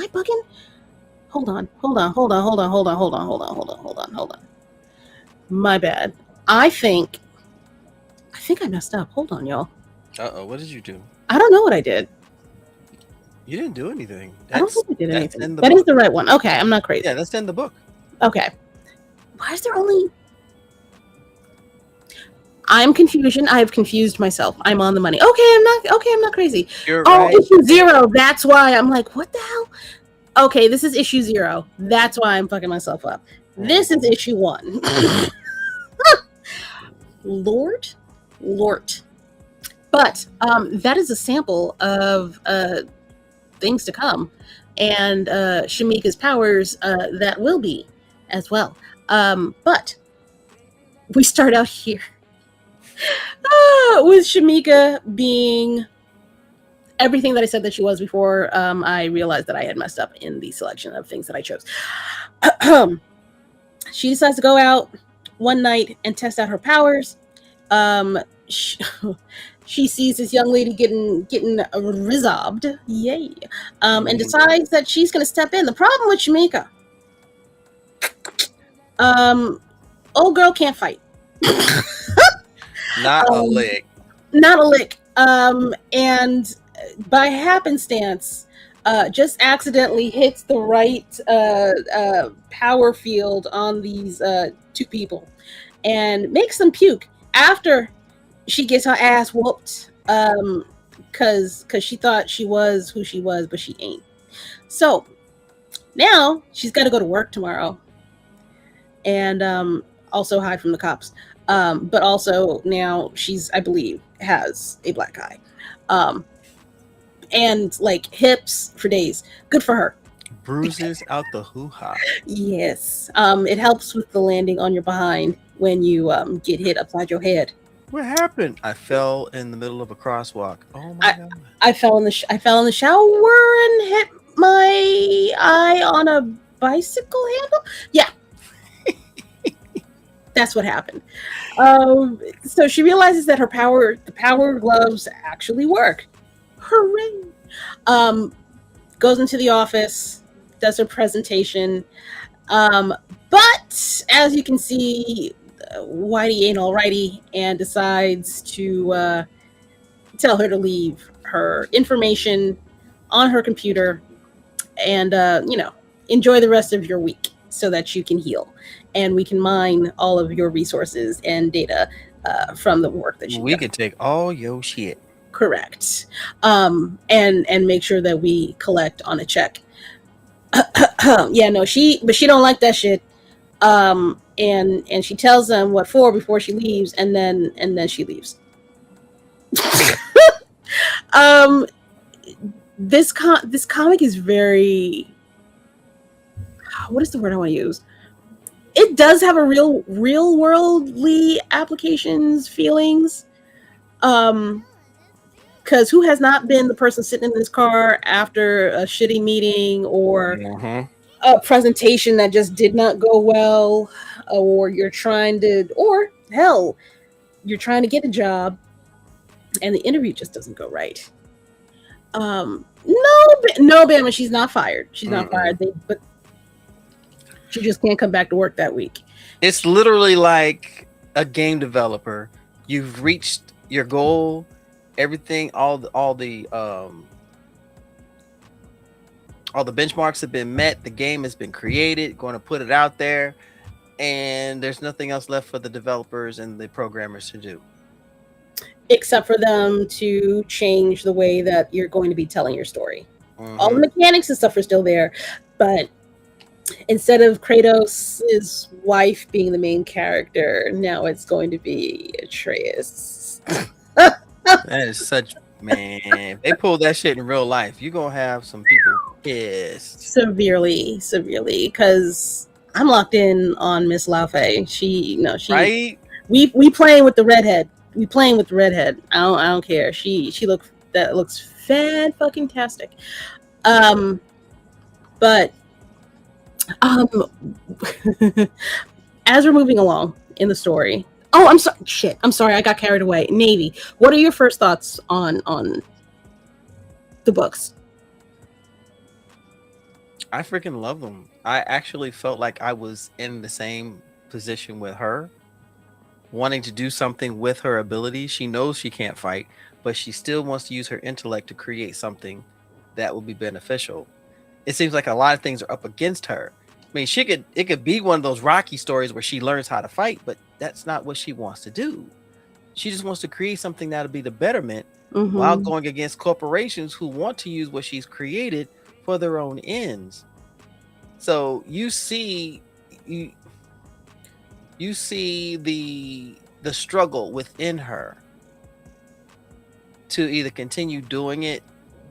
bugging? Hold on. My bad. I think I messed up. Hold on, y'all. What did you do? I don't know what I did. You didn't do anything. I don't think I did anything. That is the right one. Okay, I'm not crazy. Yeah, that's in the book. Okay. Why is there only... I'm confusion. I have confused myself. I'm on the money. Okay, I'm not crazy. You're right. Issue 0. That's why I'm like, what the hell? Okay, this is issue 0. That's why I'm fucking myself up. This is issue 1. Lord. But that is a sample of things to come, and Shamika's powers that will be as well. But we start out here with Shamika being everything that I said that she was before I realized that I had messed up in the selection of things that I chose. She decides to go out one night and test out her powers. She sees this young lady getting resobbed, yay, and decides that she's going to step in. The problem with Shamika, old girl can't fight. Not a lick. And by happenstance, just accidentally hits the right power field on these 2 people and makes them puke after she gets her ass whooped because she thought she was who she was, but she ain't. So now she's got to go to work tomorrow and also hide from the cops. But also now she's, I believe, has a black eye. And like hips for days. Good for her. Bruises out the hoo-ha. Yes. It helps with the landing on your behind when you get hit upside your head. What happened? I fell in the middle of a crosswalk. Oh my god. I fell in the shower and hit my eye on a bicycle handle. Yeah. That's what happened. So she realizes that the power gloves actually work. Hooray! Goes into the office, does her presentation. But as you can see, Whitey ain't alrighty and decides to tell her to leave her information on her computer and enjoy the rest of your week so that you can heal and we can mine all of your resources and data from the work that you We can take all your shit. Correct. And make sure that we collect on a check. Yeah, no, she don't like that shit. And she tells them what for before she leaves, and then she leaves. This comic is very, what is the word I want to use? It does have a real worldly applications feelings. Because who has not been the person sitting in this car after a shitty meeting or a presentation that just did not go well, or you're trying to get a job and the interview just doesn't go right. No, Bama, she's not fired. She's not fired. But she just can't come back to work that week. It's literally like a game developer. You've reached your goal. Everything, all the benchmarks have been met. The game has been created. Going to put it out there, and there's nothing else left for the developers and the programmers to do, except for them to change the way that you're going to be telling your story. All the mechanics and stuff are still there, but instead of Kratos' wife being the main character, now it's going to be Atreus. That is such, man. If they pull that shit in real life, you're gonna have some people pissed. Severely, because I'm locked in on Miss Laufey. She right. We playing with the redhead. I don't care. She looks fan-fucking-tastic. But as we're moving along in the story. Oh, I'm sorry. Shit. I'm sorry. I got carried away. Navy. What are your first thoughts on the books? I freaking love them. I actually felt like I was in the same position with her, wanting to do something with her abilities. She knows she can't fight, but she still wants to use her intellect to create something that will be beneficial. It seems like a lot of things are up against her. I mean, it could be one of those Rocky stories where she learns how to fight, but that's not what she wants to do. She just wants to create something that'll be the betterment while going against corporations who want to use what she's created for their own ends. So you see the struggle within her to either continue doing it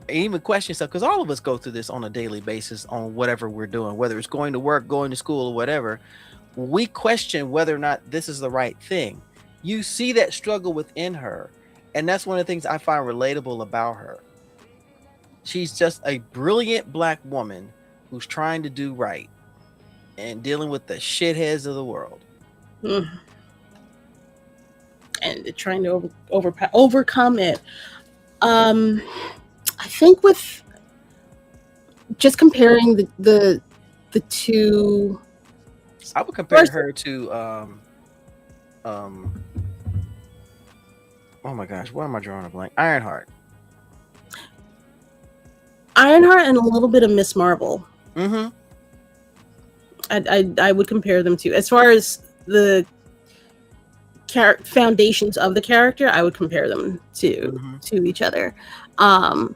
and even question stuff, because all of us go through this on a daily basis on whatever we're doing, whether it's going to work, going to school, or whatever. We question whether or not this is the right thing. You see that struggle within her, and that's one of the things I find relatable about her. She's just a brilliant Black woman who's trying to do right and dealing with the shitheads of the world. And trying to overcome it. I think with just comparing the two, I would compare her to oh my gosh, why am I drawing a blank? Ironheart and a little bit of Miss Marvel. I would compare them to, as far as the foundations of the character, I would compare them to each other. Because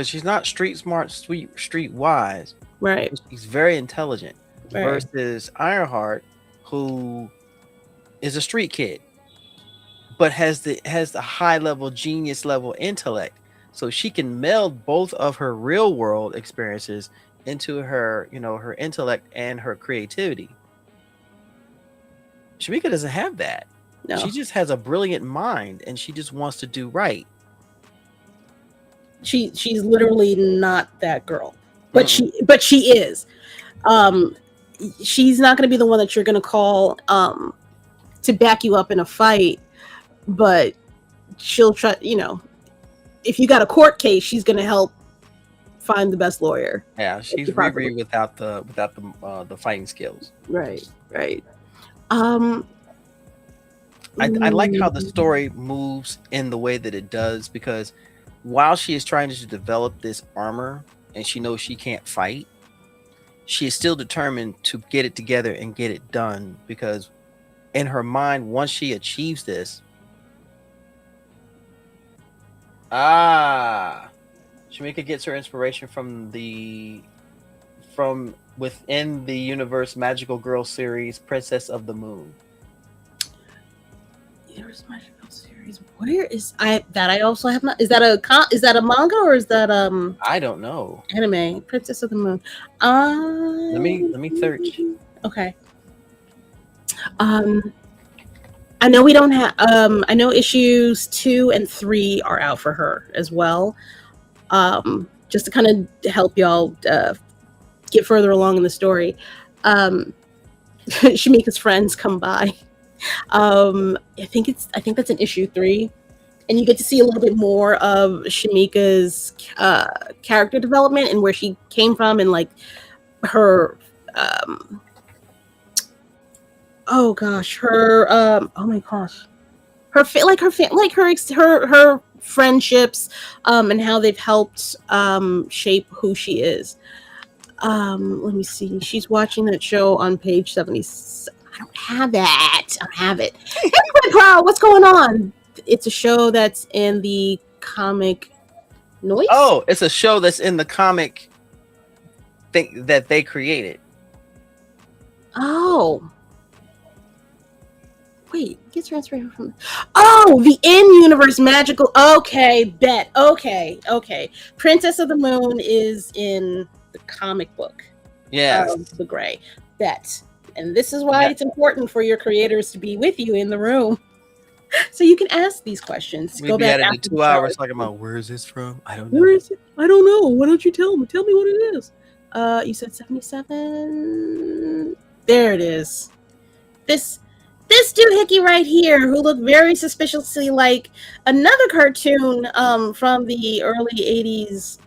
she's not street smart, street wise, right? She's very intelligent, right. Versus Ironheart, who is a street kid, but has the high level genius level intellect, so she can meld both of her real world experiences into her, her intellect and her creativity. Shamika doesn't have that. No. She just has a brilliant mind, and she just wants to do right. She's literally not that girl, but she is. She's not going to be the one that you're going to call to back you up in a fight, but she'll try. If you got a court case, she's going to help find the best lawyer. Yeah, she's Riri without the fighting skills. Right. I like how the story moves in the way that it does, because while she is trying to develop this armor and she knows she can't fight, she is still determined to get it together and get it done, because in her mind, once she achieves this, Shamika gets her inspiration from within the universe magical girl series Princess of the Moon. Universe magical series. Where is I also have not? Is that a manga or is that I don't know. Anime. Princess of the Moon. Let me search. Okay. I know we don't have. I know issues 2 and 3 are out for her as well. Just to kind of help y'all get further along in the story. Shamika's friends come by. I think that's in issue 3, and you get to see a little bit more of Shamika's character development and where she came from, and like her oh my gosh, her friendships and how they've helped shape who she is. Let me see. She's watching that show on page 70. I don't have that. I don't have it. Hey, Pro, what's going on? It's a show that's in the comic Noise. Oh, it's a show that's in the comic thing that they created. Oh. Wait, gets transferred from. Oh, the in-universe magical. Okay, bet. Okay. Princess of the Moon is in the comic book. Yes. The Gray. Bet. And this is why it's important for your creators to be with you in the room, so you can ask these questions. We'll be at it in 2 hours talking about where is this from? I don't know. Where is it? I don't know. Why don't you tell me? Tell me what it is. You said 77. There it is. This doohickey right here, who looked very suspiciously like another cartoon from the early 80s.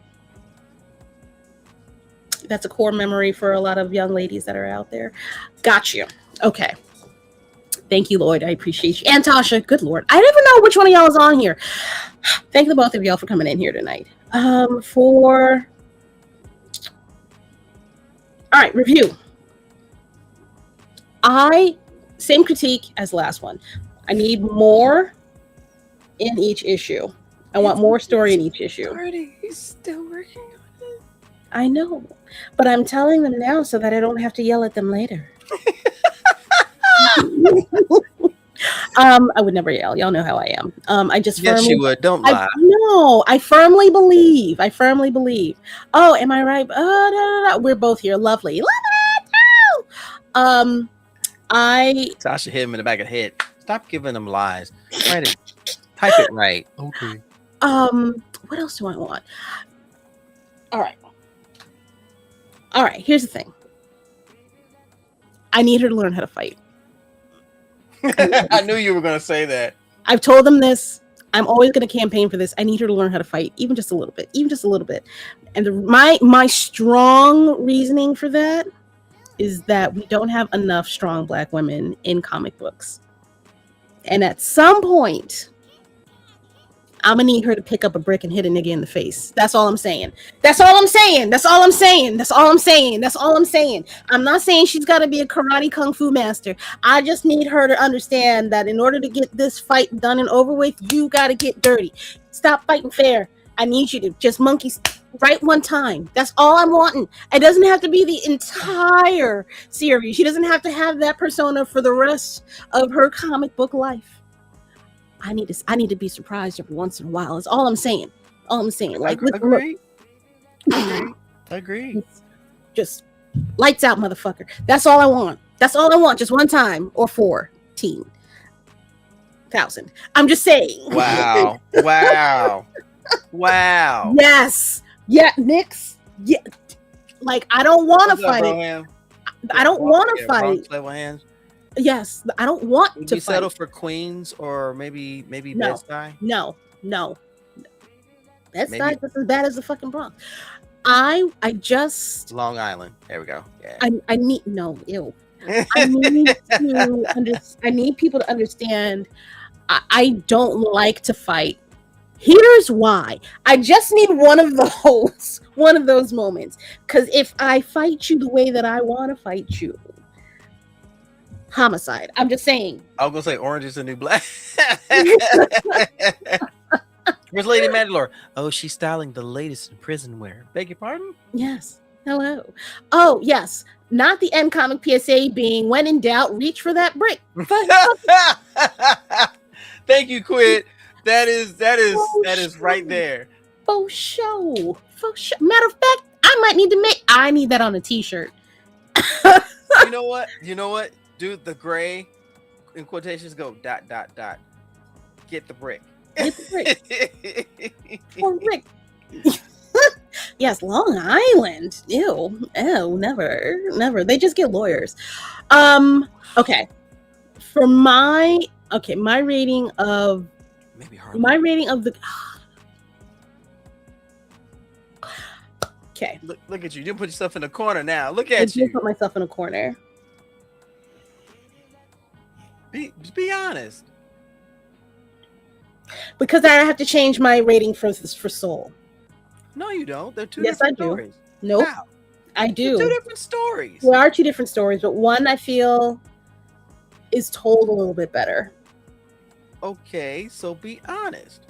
That's a core memory for a lot of young ladies that are out there. Got you. Okay. Thank you, Lloyd. I appreciate you. And Tasha, good Lord. I don't even know which one of y'all is on here. Thank the both of y'all for coming in here tonight. All right, review. Same critique as the last one. I need more in each issue. I want more story in each issue. He's still working on it. I know, but I'm telling them now so that I don't have to yell at them later. I would never yell. Y'all know how I am. I just yes, you would. Don't lie. No, I firmly believe. Oh, am I right? We're both here. Lovely. Love it. Tasha hit him in the back of the head. Stop giving them lies. Write it. Type it right. Okay. What else do I want? All right. Here's the thing. I need her to learn how to fight. I knew you were going to say that. I've told them this. I'm always going to campaign for this. I need her to learn how to fight, even just a little bit. And my strong reasoning for that is that we don't have enough strong Black women in comic books. And at some point, I'm gonna need her to pick up a brick and hit a nigga in the face. That's all I'm saying. I'm not saying she's got to be a karate kung fu master. I just need her to understand that in order to get this fight done and over with, you got to get dirty. Stop fighting fair. I need you to just monkey right one time. That's all I'm wanting. It doesn't have to be the entire series. She doesn't have to have that persona for the rest of her comic book life. I need to be surprised every once in a while. That's all I'm saying. Like, Agree. Just lights out, motherfucker. That's all I want. Just one time or 14,000. I'm just saying. Wow. Yes. Yeah, Nix. Yeah. Like, I don't want to fight it. I don't want to fight. Yes, I don't want to fight. Would you settle for Queens or maybe Bed-Stuy? No. Bed-Stuy is as bad as the fucking Bronx. I just Long Island. There we go. Yeah. I need no. Ew. I need I need people to understand I don't like to fight. Here's why. I just need one of those moments. Because if I fight you the way that I want to fight you, homicide. I'm just saying. I was gonna say Orange is the New Black. Where's Lady Mandalore? Oh, she's styling the latest in prison wear. Beg your pardon? Yes. Hello. Oh, yes. Not the end comic PSA being when in doubt, reach for that brick. Thank you, Quid. That is right there. For sure. Matter of fact, I need that on a t-shirt. You know what? Dude, the gray in quotations go ... Get the brick. Get the brick. Poor Rick. Yes, Long Island. Ew, never. They just get lawyers. Okay. For my rating of the. Okay. Look at you. You put yourself in a corner now. Look at you. I put myself in a corner. Be honest. Because I have to change my rating for Soul. No, you don't. They're two yes, different I do. stories. Nope. Wow. I do. They're two different stories. There are two different stories, but one I feel is told a little bit better. Okay, so be honest.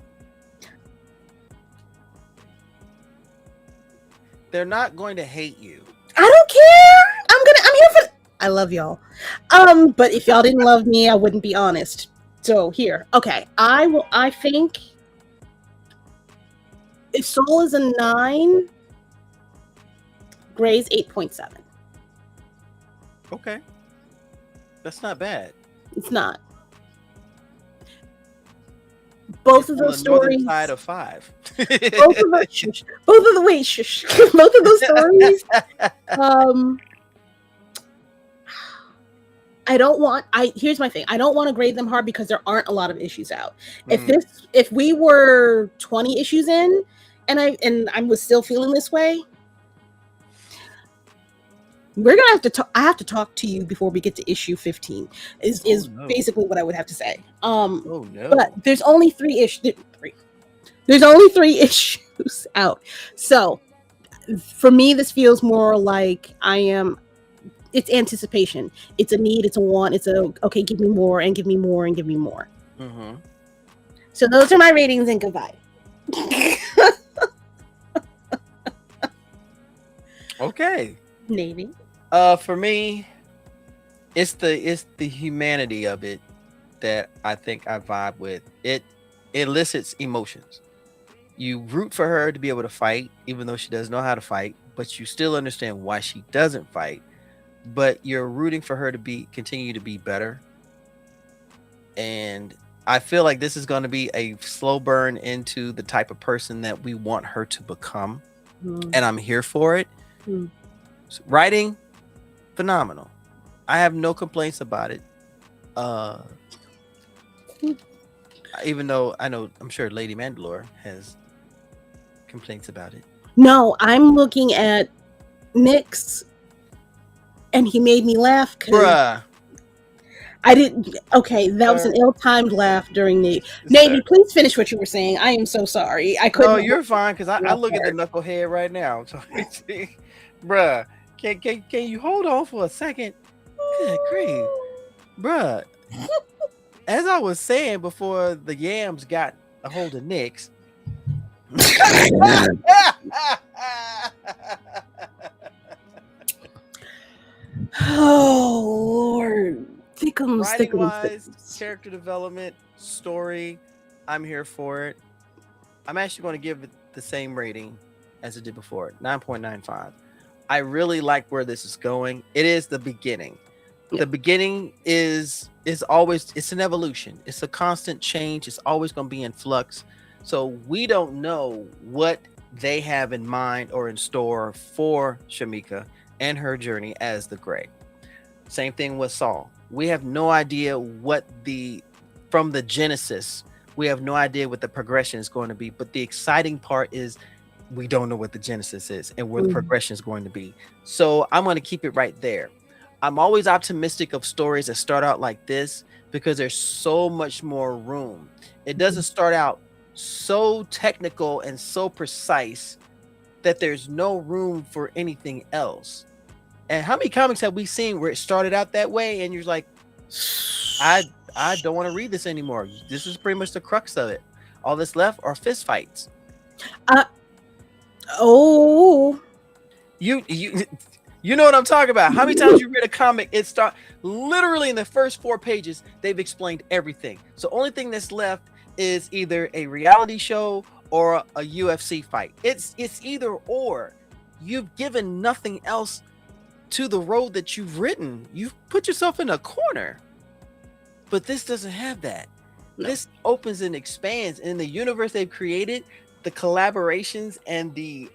They're not going to hate you. I don't care. I'm here for. I love y'all. But if y'all didn't love me, I wouldn't be honest. So here, okay. I think if Soul is a 9, Gray's 8.7. Okay, that's not bad. It's not. Both of those stories. Side of 5. Both of those stories. Here's my thing. I don't want to grade them hard because there aren't a lot of issues out. If we were 20 issues in and I was still feeling this way, we're gonna have to talk. I have to talk to you before we get to issue 15. Is basically what I would have to say. But there's only 3 issues. There's only 3 issues out. So for me, this feels more like it's anticipation. It's a need. It's a want. It's okay. Give me more and give me more and give me more. Mm-hmm. So those are my ratings and goodbye. Okay. Navy. For me, it's the humanity of it that I think I vibe with. It elicits emotions. You root for her to be able to fight, even though she doesn't know how to fight, but you still understand why she doesn't fight. But you're rooting for her to continue to be better. And I feel like this is going to be a slow burn into the type of person that we want her to become. And I'm here for it. So, writing, phenomenal. I have no complaints about it. Even though I'm sure Lady Mandalore has complaints about it. No, I'm looking at Nick's, and he made me laugh. Bruh. I didn't. Okay, that was an ill-timed laugh during the Navy. Please finish what you were saying. I am so sorry. I couldn't. No, you're fine because I look at the knucklehead right now. So, bruh, can you hold on for a second? Good grief, bruh. As I was saying before, the yams got a hold of Nick's. Oh Lord. Writing-wise, character development, story, I'm here for it. I'm actually going to give it the same rating as it did before, 9.95. I really like where this is going. It is the beginning. The beginning is always, it's an evolution. It's a constant change. It's always going to be in flux. So we don't know what they have in mind or in store for Shamika and her journey as the Gray. Same thing with Saul. We have no idea from the genesis, we have no idea what the progression is going to be. But the exciting part is we don't know what the genesis is and where the progression is going to be. So I'm going to keep it right there. I'm always optimistic of stories that start out like this because there's so much more room. It doesn't start out so technical and so precise that there's no room for anything else. And how many comics have we seen where it started out that way and you're like, I don't want to read this anymore. This is pretty much the crux of it. All that's left are fist fights. You know what I'm talking about. How many times you read a comic, it start literally in the first 4 pages, they've explained everything. So only thing that's left is either a reality show or a UFC fight. It's either or. You've given nothing else to the road that you've written. You've put yourself in a corner. But this doesn't have that. No. This opens and expands in the universe they've created, the collaborations and the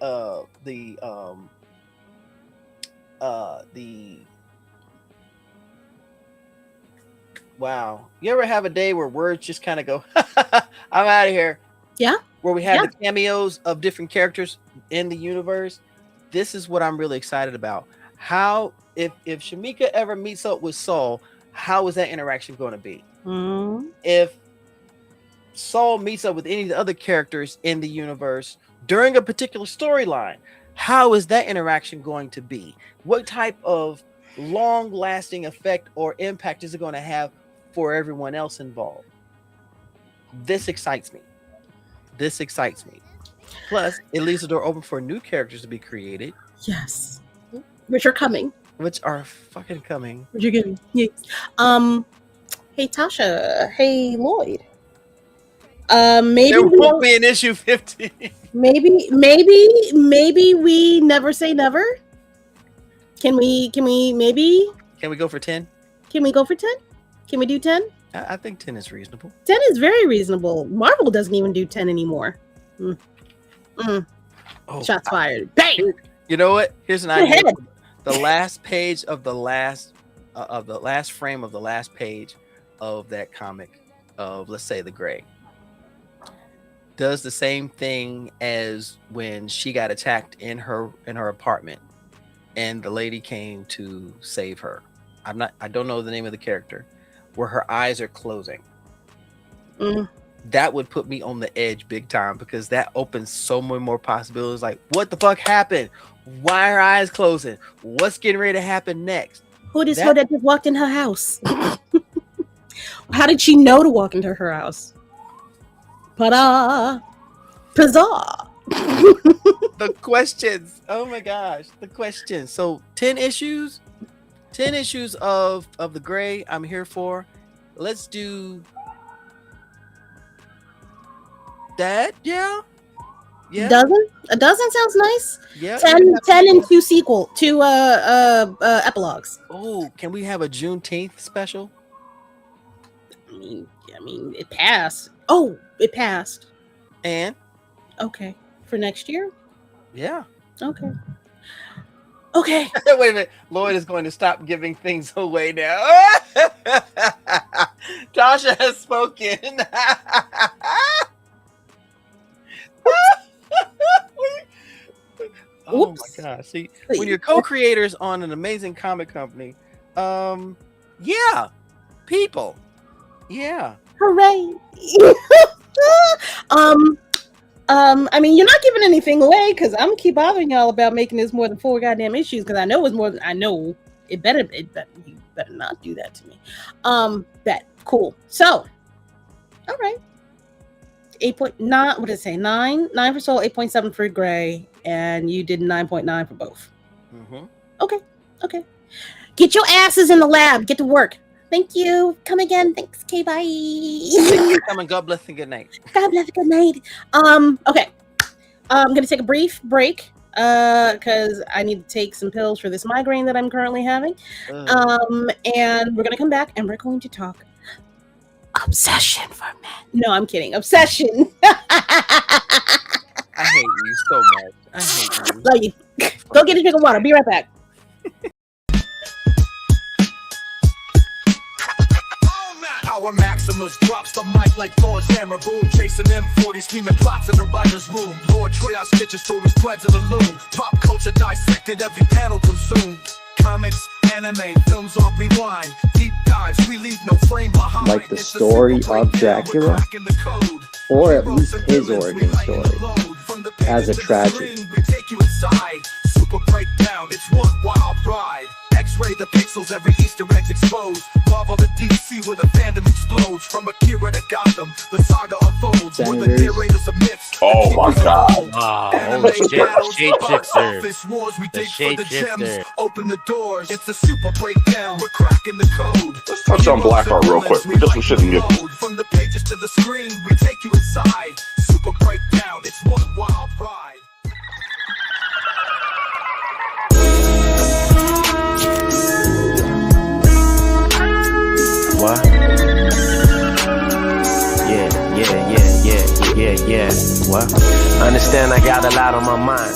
wow. You ever have a day where words just kind of go, I'm out of here? Yeah. Where we have the cameos of different characters in the universe. This is what I'm really excited about. How, if Shamika ever meets up with Saul, how is that interaction going to be? Mm-hmm. If Saul meets up with any of the other characters in the universe during a particular storyline, how is that interaction going to be? What type of long-lasting effect or impact is it going to have for everyone else involved? This excites me. This excites me. Plus, it leaves the door open for new characters to be created. Yes. Which are coming. Which are fucking coming. Which are getting. Yes. Hey Tasha. Hey Lloyd. Maybe there won't be an issue 15. Maybe we never say never. Can we maybe? Can we go for 10? Can we go for 10? Can we do 10? I think 10 is reasonable. 10 is very reasonable. Marvel doesn't even do 10 anymore. Oh, shots fired. Bang! You know what? Here's an idea. The last page of the last frame of the last page of that comic of, let's say, The Gray, does the same thing as when she got attacked in her apartment and the lady came to save her. I don't know the name of the character, where her eyes are closing. That would put me on the edge big time, because that opens so many more possibilities. Like, what the fuck happened? Why are her eyes closing? What's getting ready to happen next? Who this hoe that just walked in her house? How did she know to walk into her house? Huzzah! The questions. Oh my gosh, the questions. So 10 issues of The Gray. I'm here for. Let's do that. Yeah. A dozen sounds nice. Yeah. 10 and 2 epilogues. Oh, can we have a Juneteenth special? I mean, it passed. Oh, it passed. And okay, for next year. Yeah. Okay. Wait a minute. Lloyd is going to stop giving things away now. Tasha has spoken. Oh my gosh. See, when you're co-creators on an amazing comic company, yeah, people. Yeah. Hooray. I mean, you're not giving anything away, because I'm gonna keep bothering y'all about making this more than 4 goddamn issues, because I know it's more than you better not do that to me. That cool. So, all right. 8.9, what did it say? 9 for Soul, 8.7 for Gray, and you did 9.9 for both. Okay. Get your asses in the lab. Get to work. Thank you. Come again. Thanks. Okay, bye. Come and God bless and good night. God bless and good night. Okay. I'm gonna take a brief break because I need to take some pills for this migraine that I'm currently having. And we're gonna come back and we're going to talk obsession for men. No, I'm kidding. Obsession. I hate you so much. I hate you. Love you. Go get a drink of water. Be right back. Our Maximus drops the mic like Thor's hammer, boom, chasing M40, scheming plots in the writer's room. Lord Triage stitches through his threads of the loom. Pop culture dissected, every panel consumed. Comics, Anime films on rewind. Deep dives, we leave no flame behind. Like the story of Dracula, or at least his origin story, as a tragedy. We take you inside. Super breakdown, it's one wild ride. X-ray the pixels, every Easter egg exposed. Marvel the DC where the fandom explodes. From Akira to Gotham, the saga unfolds. With the narrators of myths. Oh my god. Wow, holy shit, shapeshifter. Office wars, we The dig for the gems. shapeshifter. Open the doors, it's a super breakdown. We're cracking the code. Let's touch on Blackheart real quick. Just some shit and get. From the pages to the screen, we take you inside. Super breakdown, it's one wild ride. What? Yeah. What? I understand I got a lot on my mind.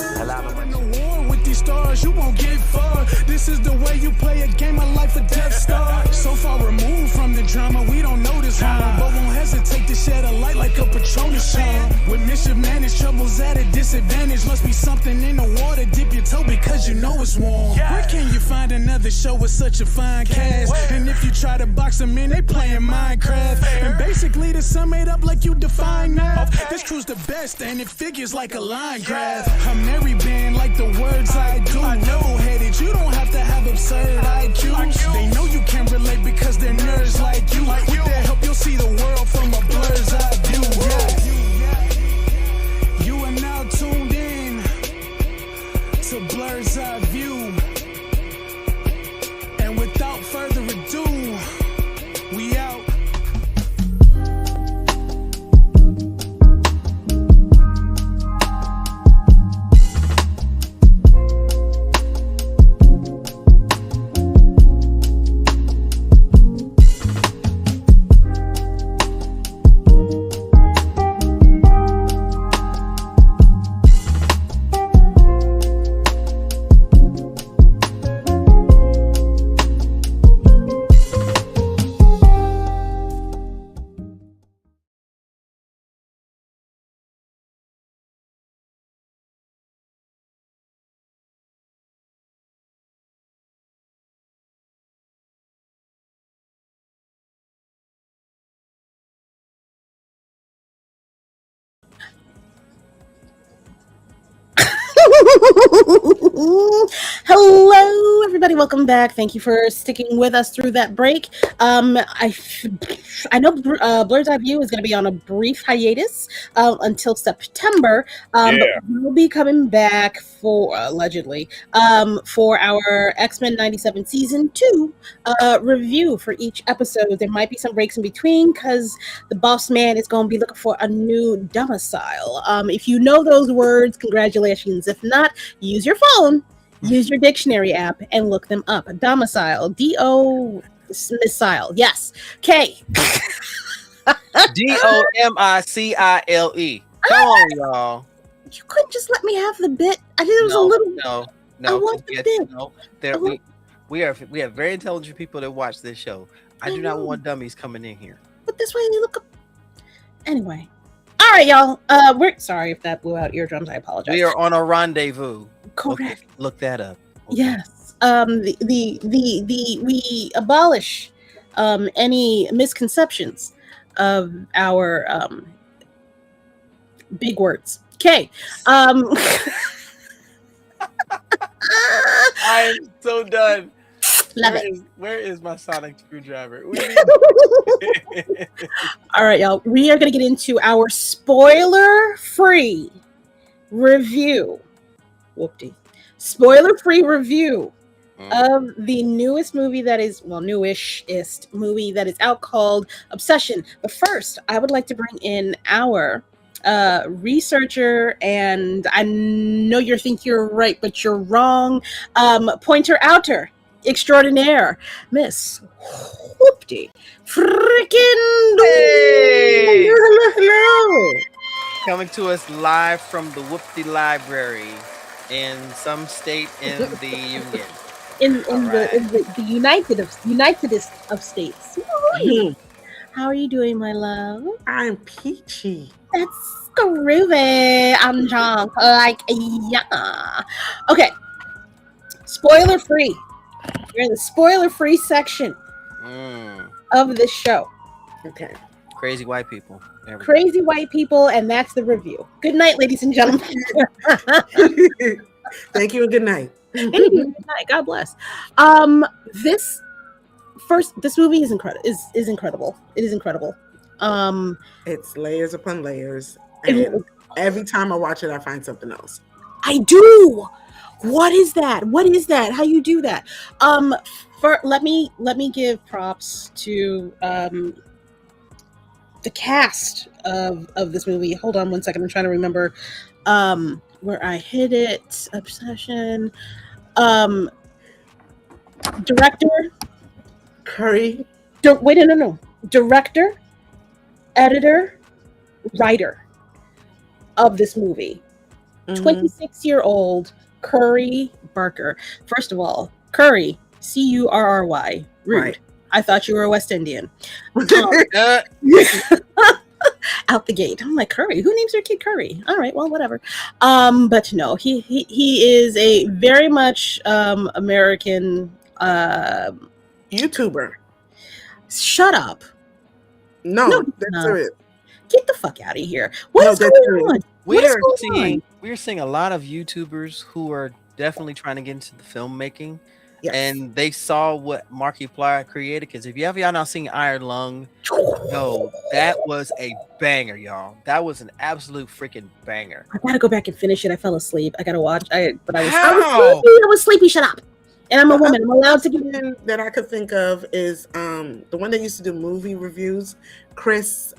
With these stars, you won't get far. This is the way you play a game of life or death star. So far removed from the drama, we don't know this harm, but won't hesitate to shed a light like a Patronus charm. With mischief managed, troubles at a disadvantage. Must be something in the water, dip your toe because you know it's warm. Where can you find another show with such a fine cast? And if you try to box them in, they playing Minecraft. And basically to sum it up like you define math, this crew's the best and it figures like a line graph. A merry band like the words I do. Level-headed, you don't have to have absurd IQs. They know you can relate because they're nerds like you. With their help, you'll see the world from a blur's eye view. Yeah. You are now tuned in to Blur's Eye View. And without further ado, we out. Hello, everybody. Welcome back. Thank you for sticking with us through that break. I know Blur's Eye View is going to be on a brief hiatus until September, but we'll be coming back for allegedly for our X-Men 97 Season 2 review for each episode. There might be some breaks in between because the boss man is going to be looking for a new domicile. If you know those words, congratulations. If not, use your phone, use your dictionary app, and look them up. Domicile, D-O missile. Yes. K. D-O-M-I-C-I-L-E. Come on, y'all. You couldn't just let me have the bit. I think it was a little. No. I want the bit. No. We have very intelligent people that watch this show. I do not want dummies coming in here. But this way they look up. Anyway. All right, y'all. We're sorry if that blew out eardrums. I apologize. We are on a rendezvous. Correct. Look that up. Okay. Yes. We abolish any misconceptions of our big words. Okay. I am so done. Love it. Where is my sonic screwdriver? All right, y'all. We are going to get into our spoiler-free review. Whoopty. Spoiler-free review of the newest movie that is, well, newish-ist movie that is out called Obsession. But first, I would like to bring in our researcher, and I know you think you're right, but you're wrong. Pointer outer extraordinaire, Miss Whoopty freaking Hey! Hello. Coming to us live from the Whoopty Library in some state in the Union. In the Unitedest of states. How are you doing, my love? I'm peachy. That's groovy. I'm drunk. Like, yeah. Okay. Spoiler free We're in the spoiler-free section of this show. Okay. Crazy white people. Crazy white people, and that's the review. Good night, ladies and gentlemen. Thank you and good night. Thank you. Good night. God bless. This movie is incredible. Is incredible. It is incredible. It's layers upon layers, and every time I watch it, I find something else. I do. What is that? What is that? How you do that? Let me give props to the cast of this movie. Hold on one second. I'm trying to remember where I hit it. Obsession. Director. Curry. Wait, no. Director, editor, writer of this movie. 26-year-old Curry Barker. First of all, Curry, Curry. Rude. Right. I thought you were a West Indian. Out the gate. I'm like, Curry? Who names their kid Curry? All right, well, whatever. But no, he is a very much American YouTuber. Shut up. No, that's serious. Get the fuck out of here. What is going on? We're seeing a lot of YouTubers who are definitely trying to get into the filmmaking. Yes. And they saw what Markiplier created, because if y'all not seen Iron Lung, yo, that was a banger, y'all. That was an absolute freaking banger. I gotta go back and finish it. I fell asleep. I gotta watch. I was sleepy. Shut up. And I'm a woman. I'm allowed to get in. That I could think of is the one that used to do movie reviews, Chris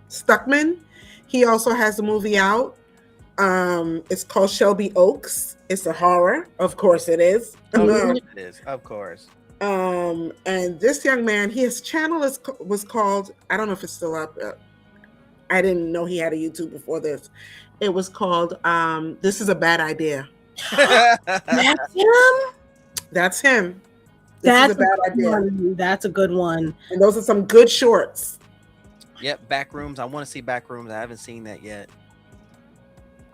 Stuckman. He also has a movie out. It's called Shelby Oaks. It's a horror. Of course it is. It is. Of course. And this young man, his channel was called, I don't know if it's still up. I didn't know he had a YouTube before this. It was called This Is a Bad Idea. That's him? That's him. That's a bad idea. That's a good one. And those are some good shorts. Yep, Backrooms. I want to see Backrooms. I haven't seen that yet.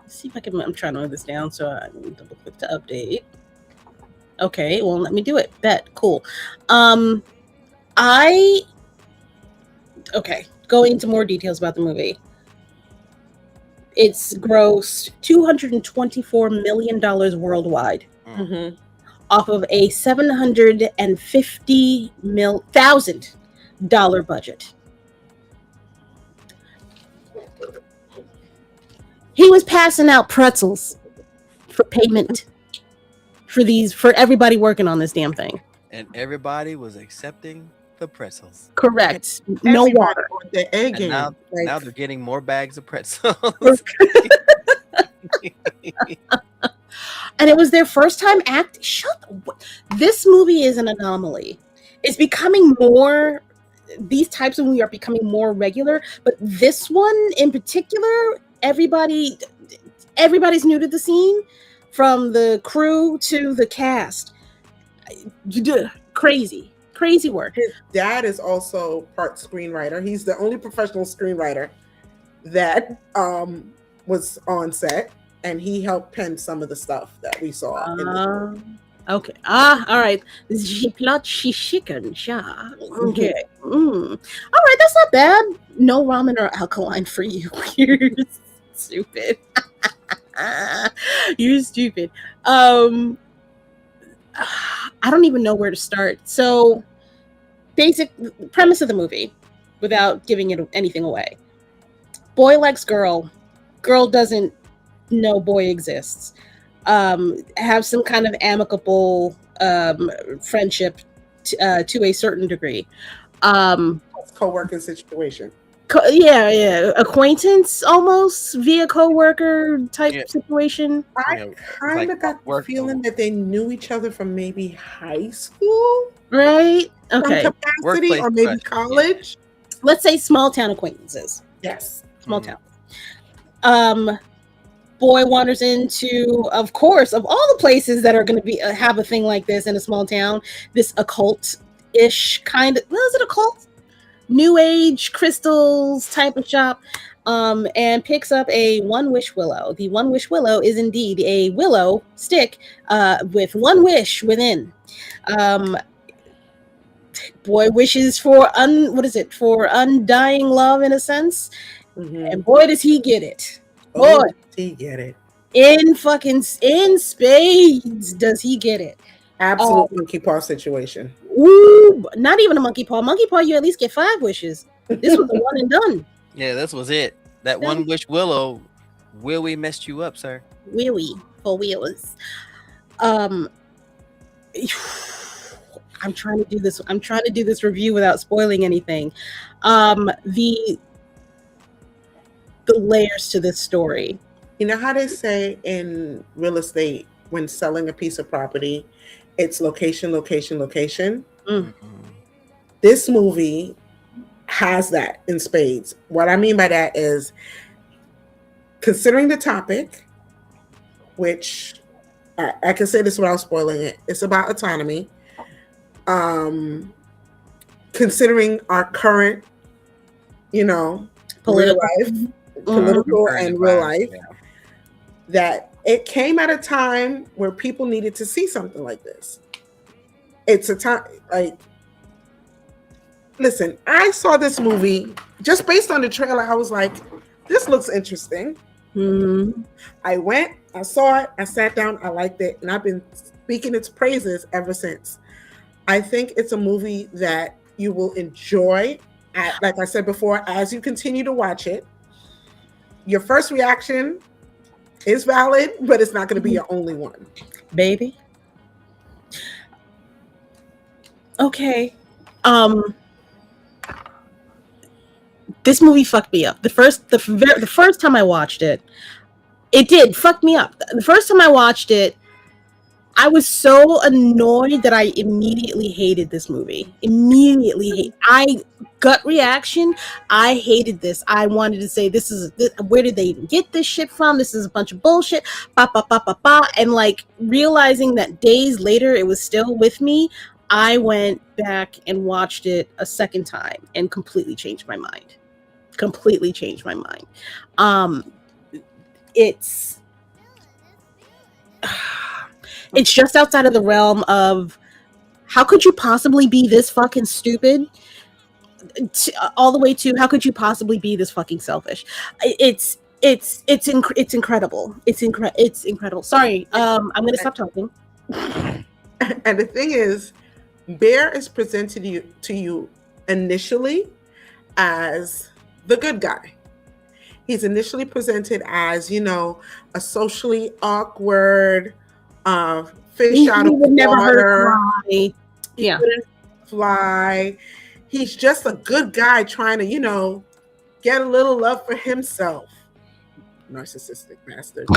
Let's see if I can. I'm trying to write this down, so I need to click to update. Okay, well, let me do it. Bet. Cool. Going into more details about the movie. It's grossed $224 million worldwide, off of a $750,000 budget. He was passing out pretzels for payment for everybody working on this damn thing. And everybody was accepting the pretzels. Correct. No water. The egg game. Now they're getting more bags of pretzels. And it was their first time acting. This movie is an anomaly. It's becoming more. These types of movies are becoming more regular, but this one in particular, everybody's new to the scene, from the crew to the cast. You do crazy work. His dad is also part screenwriter. He's the only professional screenwriter that was on set, and he helped pen some of the stuff that we saw. Okay. All right. Chicken. Okay. All right, that's not bad. No ramen or alkaline for you. You're stupid. You're stupid. I don't even know where to start. So, basic premise of the movie, without giving anything away. Boy likes girl. Girl doesn't know boy exists. Have some kind of amicable friendship to a certain degree. Co-working situation. Acquaintance almost via co-worker type situation. I kind of got the feeling that they knew each other from maybe high school, right? Okay, some capacity, or maybe college. Let's say small town acquaintances. Yes, small town. Boy wanders into, of course, of all the places that are going to be have a thing like this in a small town, this occult-ish kind of, well, is it occult? New Age crystals type of shop. and picks up a one wish willow. The one wish willow is indeed a willow stick with one wish within. Boy wishes for for undying love in a sense, and boy does he get it. Boy, does he get it in spades does he get it. Absolute monkey paw situation. Ooh, not even a monkey paw. Monkey paw, you at least get 5 wishes. This was a one and done. Yeah, this was it. That one wish willow, Willie messed you up, sir. Willie for wheels. I'm trying to do this. I'm trying to do this review without spoiling anything. The layers to this story. You know how they say in real estate when selling a piece of property, it's location, location, location. This movie has that in spades. What I mean by that is, considering the topic, which I can say this without spoiling it, it's about autonomy. Considering our current, political and real life, that it came at a time where people needed to see something like this. It's a time, listen, I saw this movie just based on the trailer. I was like, this looks interesting. I went, I saw it, I sat down, I liked it, and I've been speaking its praises ever since. I think it's a movie that you will enjoy, like I said before, as you continue to watch it. Your first reaction is valid, but it's not going to be your only one. Baby. Okay. This movie fucked me up. The first time I watched it, it did fuck me up. The first time I watched it, I was so annoyed that I immediately hated this movie. Gut reaction. I hated this. I wanted to say, where did they even get this shit from? This is a bunch of bullshit. Ba, ba, ba, ba, ba. And like realizing that days later it was still with me, I went back and watched it a second time and completely changed my mind. It's just outside of the realm of how could you possibly be this fucking stupid, all the way to how could you possibly be this fucking selfish. It's incredible. It's incredible. Sorry, I'm gonna stop talking. And the thing is, Bear is presented to you initially as the good guy. He's initially presented as, a socially awkward fish out of water. Never heard of fly. Yeah, fly. He's just a good guy trying to, get a little love for himself. Narcissistic bastard.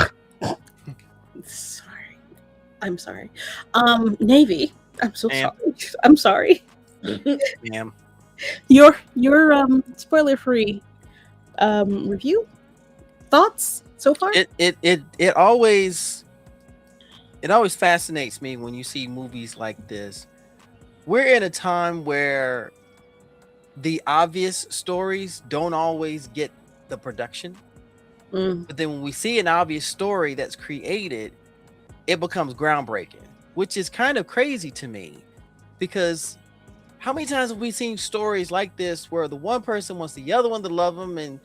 I'm sorry. Navy. I'm so sorry. I'm sorry. Ma'am. Your spoiler-free review thoughts so far? It always fascinates me when you see movies like this. We're in a time where the obvious stories don't always get the production. But then when we see an obvious story that's created, it becomes groundbreaking, which is kind of crazy to me, because how many times have we seen stories like this where the one person wants the other one to love them, and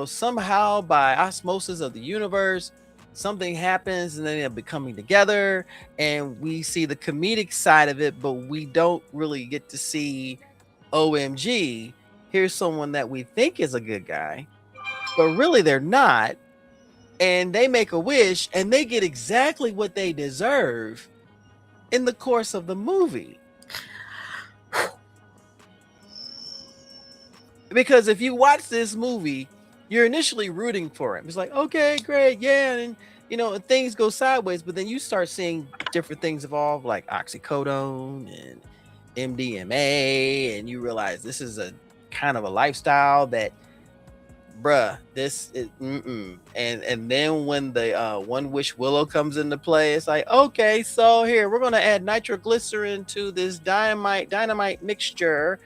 somehow by osmosis of the universe something happens and then they end up coming together, and we see the comedic side of it, but we don't really get to see, OMG, here's someone that we think is a good guy, but really they're not, and they make a wish and they get exactly what they deserve in the course of the movie. Because if you watch this movie, you're initially rooting for him. It's like, okay, great, yeah, and things go sideways, but then you start seeing different things evolve, like oxycodone and MDMA, and you realize this is a kind of a lifestyle that bruh, this is and then when the One Wish Willow comes into play, it's like, okay, so here we're gonna add nitroglycerin to this dynamite mixture,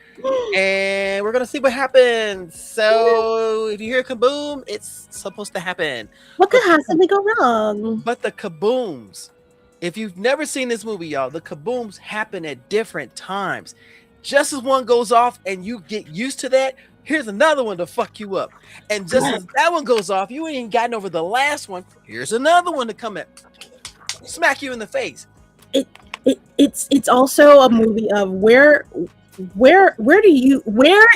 and we're gonna see what happens. So if you hear kaboom, it's supposed to happen. What could possibly go wrong? But the kabooms, if you've never seen this movie, y'all, the kabooms happen at different times. Just as one goes off and you get used to that, here's another one to fuck you up. And just as that one goes off, you ain't gotten over the last one. Here's another one to come at, smack you in the face. It's also a movie of where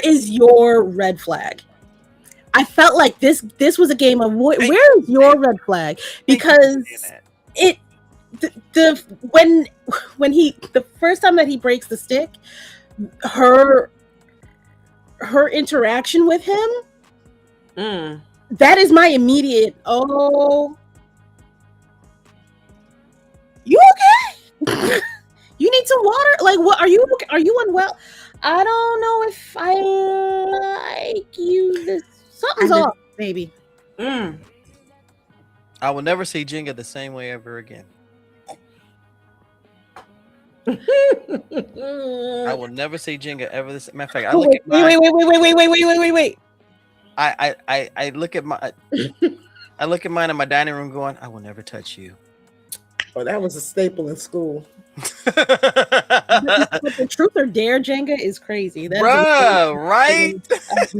is your red flag? I felt like this was a game of where is your red flag? Because when he the first time that he breaks the stick, her interaction with him, that is my immediate, oh, you okay? You need some water? Like, what? Are you unwell? I don't know if I like you. This something's off, baby. I will never see Jenga the same way ever again. I will never see Jenga ever the same. Matter of fact, I look at mine. Wait. I look at my I look at mine in my dining room going, I will never touch you. Oh, that was a staple in school. The truth or dare Jenga is crazy. That's bruh, right? I've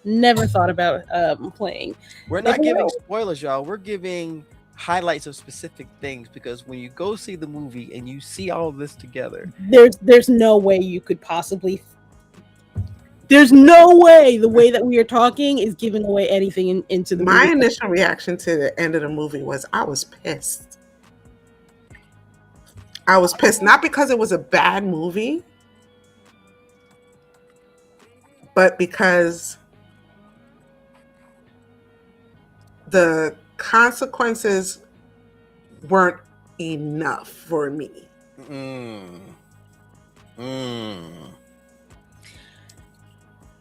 never thought about playing. We're not giving spoilers, y'all. We're giving highlights of specific things, because when you go see the movie and you see all of this together, there's no way you could possibly. There's no way the way that we are talking is giving away anything into the movie. My initial reaction to the end of the movie was I was pissed. I was pissed, not because it was a bad movie, but because the consequences weren't enough for me.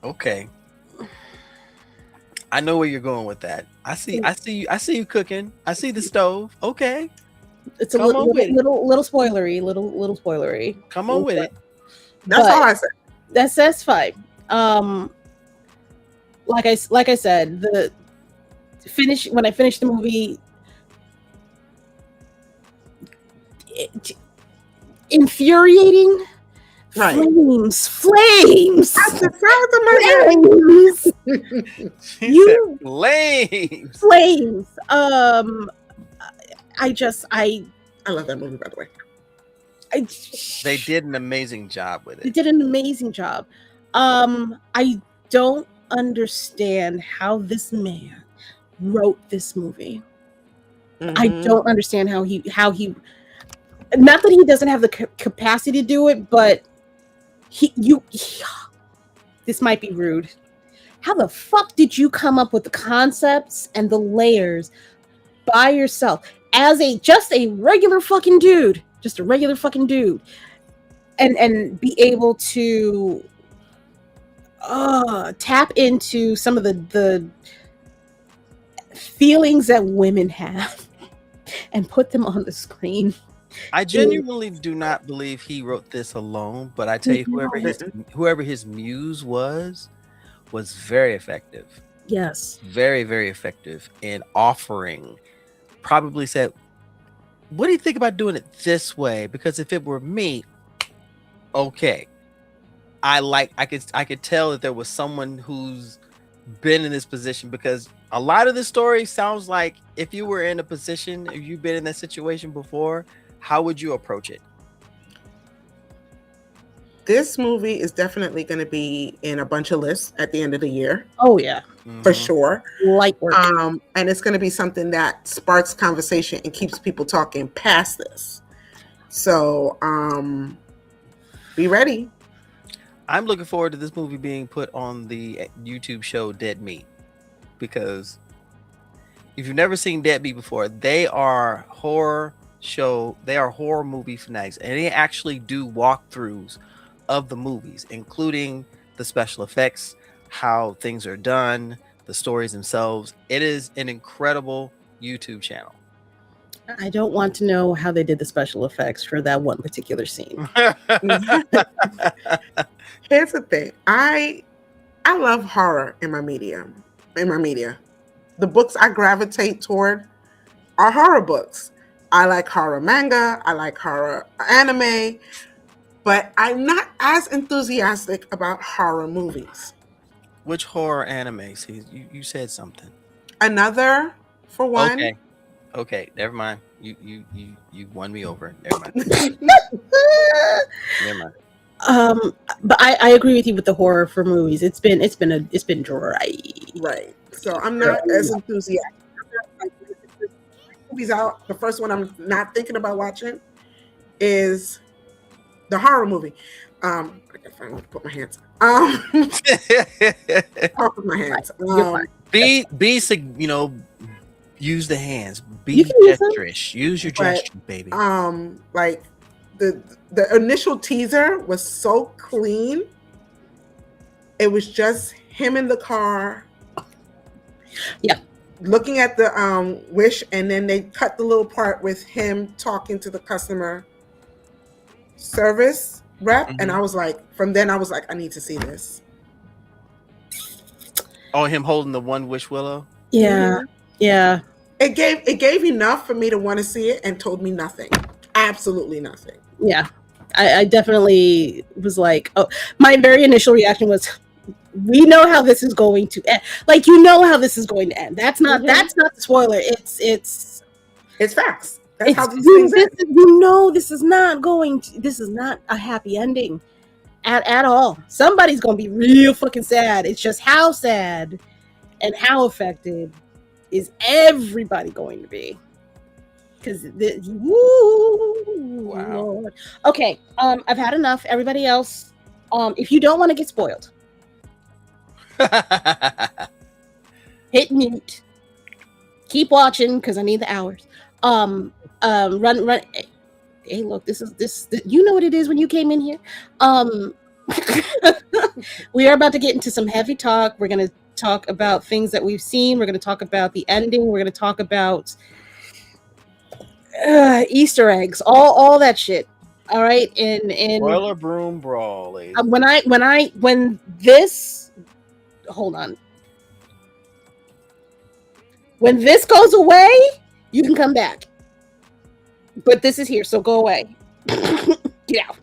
Okay. I know where you're going with that. I see you cooking. I see the stove. Okay. It's a little spoilery, little spoilery. Come on with it. That's all I said. That's fine. Like I said, when I finished the movie, infuriating. Right. Flames. That's the sound of my flames. Flames. I love that movie, by the way. They did an amazing job with it. They did an amazing job. I don't understand how this man wrote this movie. I don't understand how he not that he doesn't have the capacity to do it, but this might be rude. How the fuck did you come up with the concepts and the layers by yourself as just a regular fucking dude, and be able to tap into some of the feelings that women have and put them on the screen? I genuinely do not believe he wrote this alone, but I tell you, whoever his muse was very effective. Yes. Very, very effective in offering. Probably said, what do you think about doing it this way? Because if it were me, okay. I could tell that there was someone who's been in this position, because a lot of the story sounds like if you were in a position, if you've been in that situation before, how would you approach it? This movie is definitely going to be in a bunch of lists at the end of the year. Oh yeah, for sure. Light work. And it's going to be something that sparks conversation and keeps people talking past this. So, be ready. I'm looking forward to this movie being put on the YouTube show Dead Meat, because if you've never seen Dead Meat before, they are horror movie fanatics, and they actually do walkthroughs of the movies, including the special effects, how things are done, the stories themselves. It is an incredible YouTube channel. I don't want to know how they did the special effects for that one particular scene. Here's the thing. I love horror in my media. The books I gravitate toward are horror books. I like horror manga, I like horror anime, but I'm not as enthusiastic about horror movies. Which horror animes? You said something. Another, for one. Okay, never mind. You won me over. Never mind. Never mind. But I agree with you with the horror for movies. It's been dry. Right. So I'm not as enthusiastic. Movies out. The first one I'm not thinking about watching is the horror movie. I can finally put my hands. Talk with my hands. Be use the hands. Be gesture-ish. Use your gesture, baby. Like the initial teaser was so clean. It was just him in the car. Yeah. Looking at the wish, and then they cut the little part with him talking to the customer service rep, and I was like, from then I was like, I need to see this. Oh, him holding the one wish willow? Yeah. Yeah. It gave enough for me to want to see it and told me nothing. Absolutely nothing. Yeah. I definitely was like, oh, my very initial reaction was, we know how this is going to end. Like, you know how this is going to end. That's not the spoiler. It's facts. That's how these things end. You know, this is not a happy ending at all. Somebody's gonna be real fucking sad. It's just how sad and how affected is everybody going to be. Because wow. Lord. Okay, I've had enough. Everybody else, if you don't want to get spoiled, hit mute. Keep watching because I need the hours. Run. Hey, look, this. You know what it is when you came in here. We are about to get into some heavy talk. We're gonna talk about things that we've seen. We're gonna talk about the ending. We're gonna talk about Easter eggs, all that shit. All right, and Boiler Broom Brawl. When this, hold on. When this goes away, you can come back. But this is here, so go away. Get out.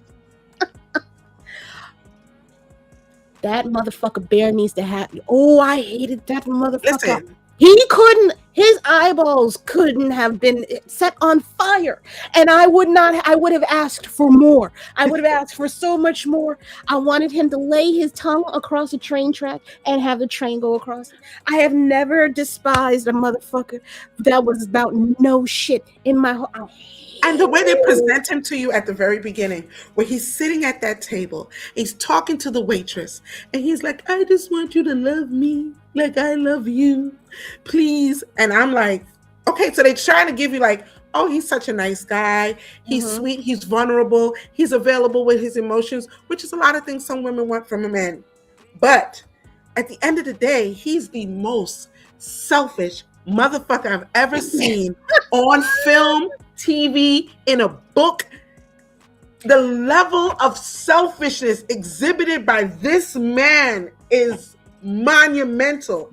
That motherfucker bear needs to have. Oh, I hated that motherfucker. Listen. His eyeballs couldn't have been set on fire. And I would have asked for more. I would have asked for so much more. I wanted him to lay his tongue across a train track and have the train go across it. I have never despised a motherfucker that was about no shit in my whole. And the way they present him to you at the very beginning, where he's sitting at that table, he's talking to the waitress, and he's like, I just want you to love me like I love you, please. And I'm like, okay, so they're trying to give you like, oh, he's such a nice guy. He's sweet. He's vulnerable. He's available with his emotions, which is a lot of things some women want from a man. But at the end of the day, he's the most selfish motherfucker I've ever seen on film, TV, in a book. The level of selfishness exhibited by this man is monumental.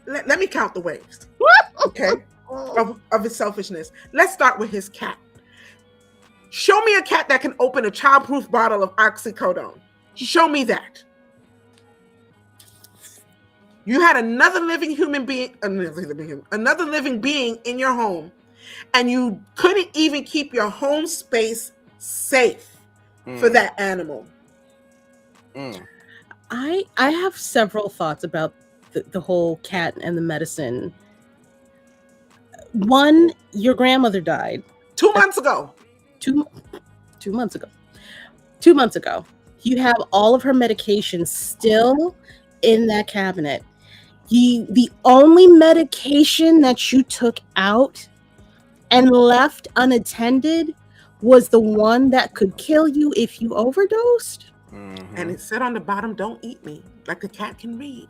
Let me count the ways, okay, of his selfishness. Let's start with his cat. Show me a cat that can open a childproof bottle of oxycodone. Show me that. You had another living being in your home, and you couldn't even keep your home space safe for that animal. I have several thoughts about the whole cat and the medicine. One, your grandmother died 2 months ago. 2 months ago. 2 months ago. You have all of her medications still in that cabinet. The only medication that you took out and left unattended was the one that could kill you if you overdosed. and it said on the bottom, "Don't eat me," like the cat can read.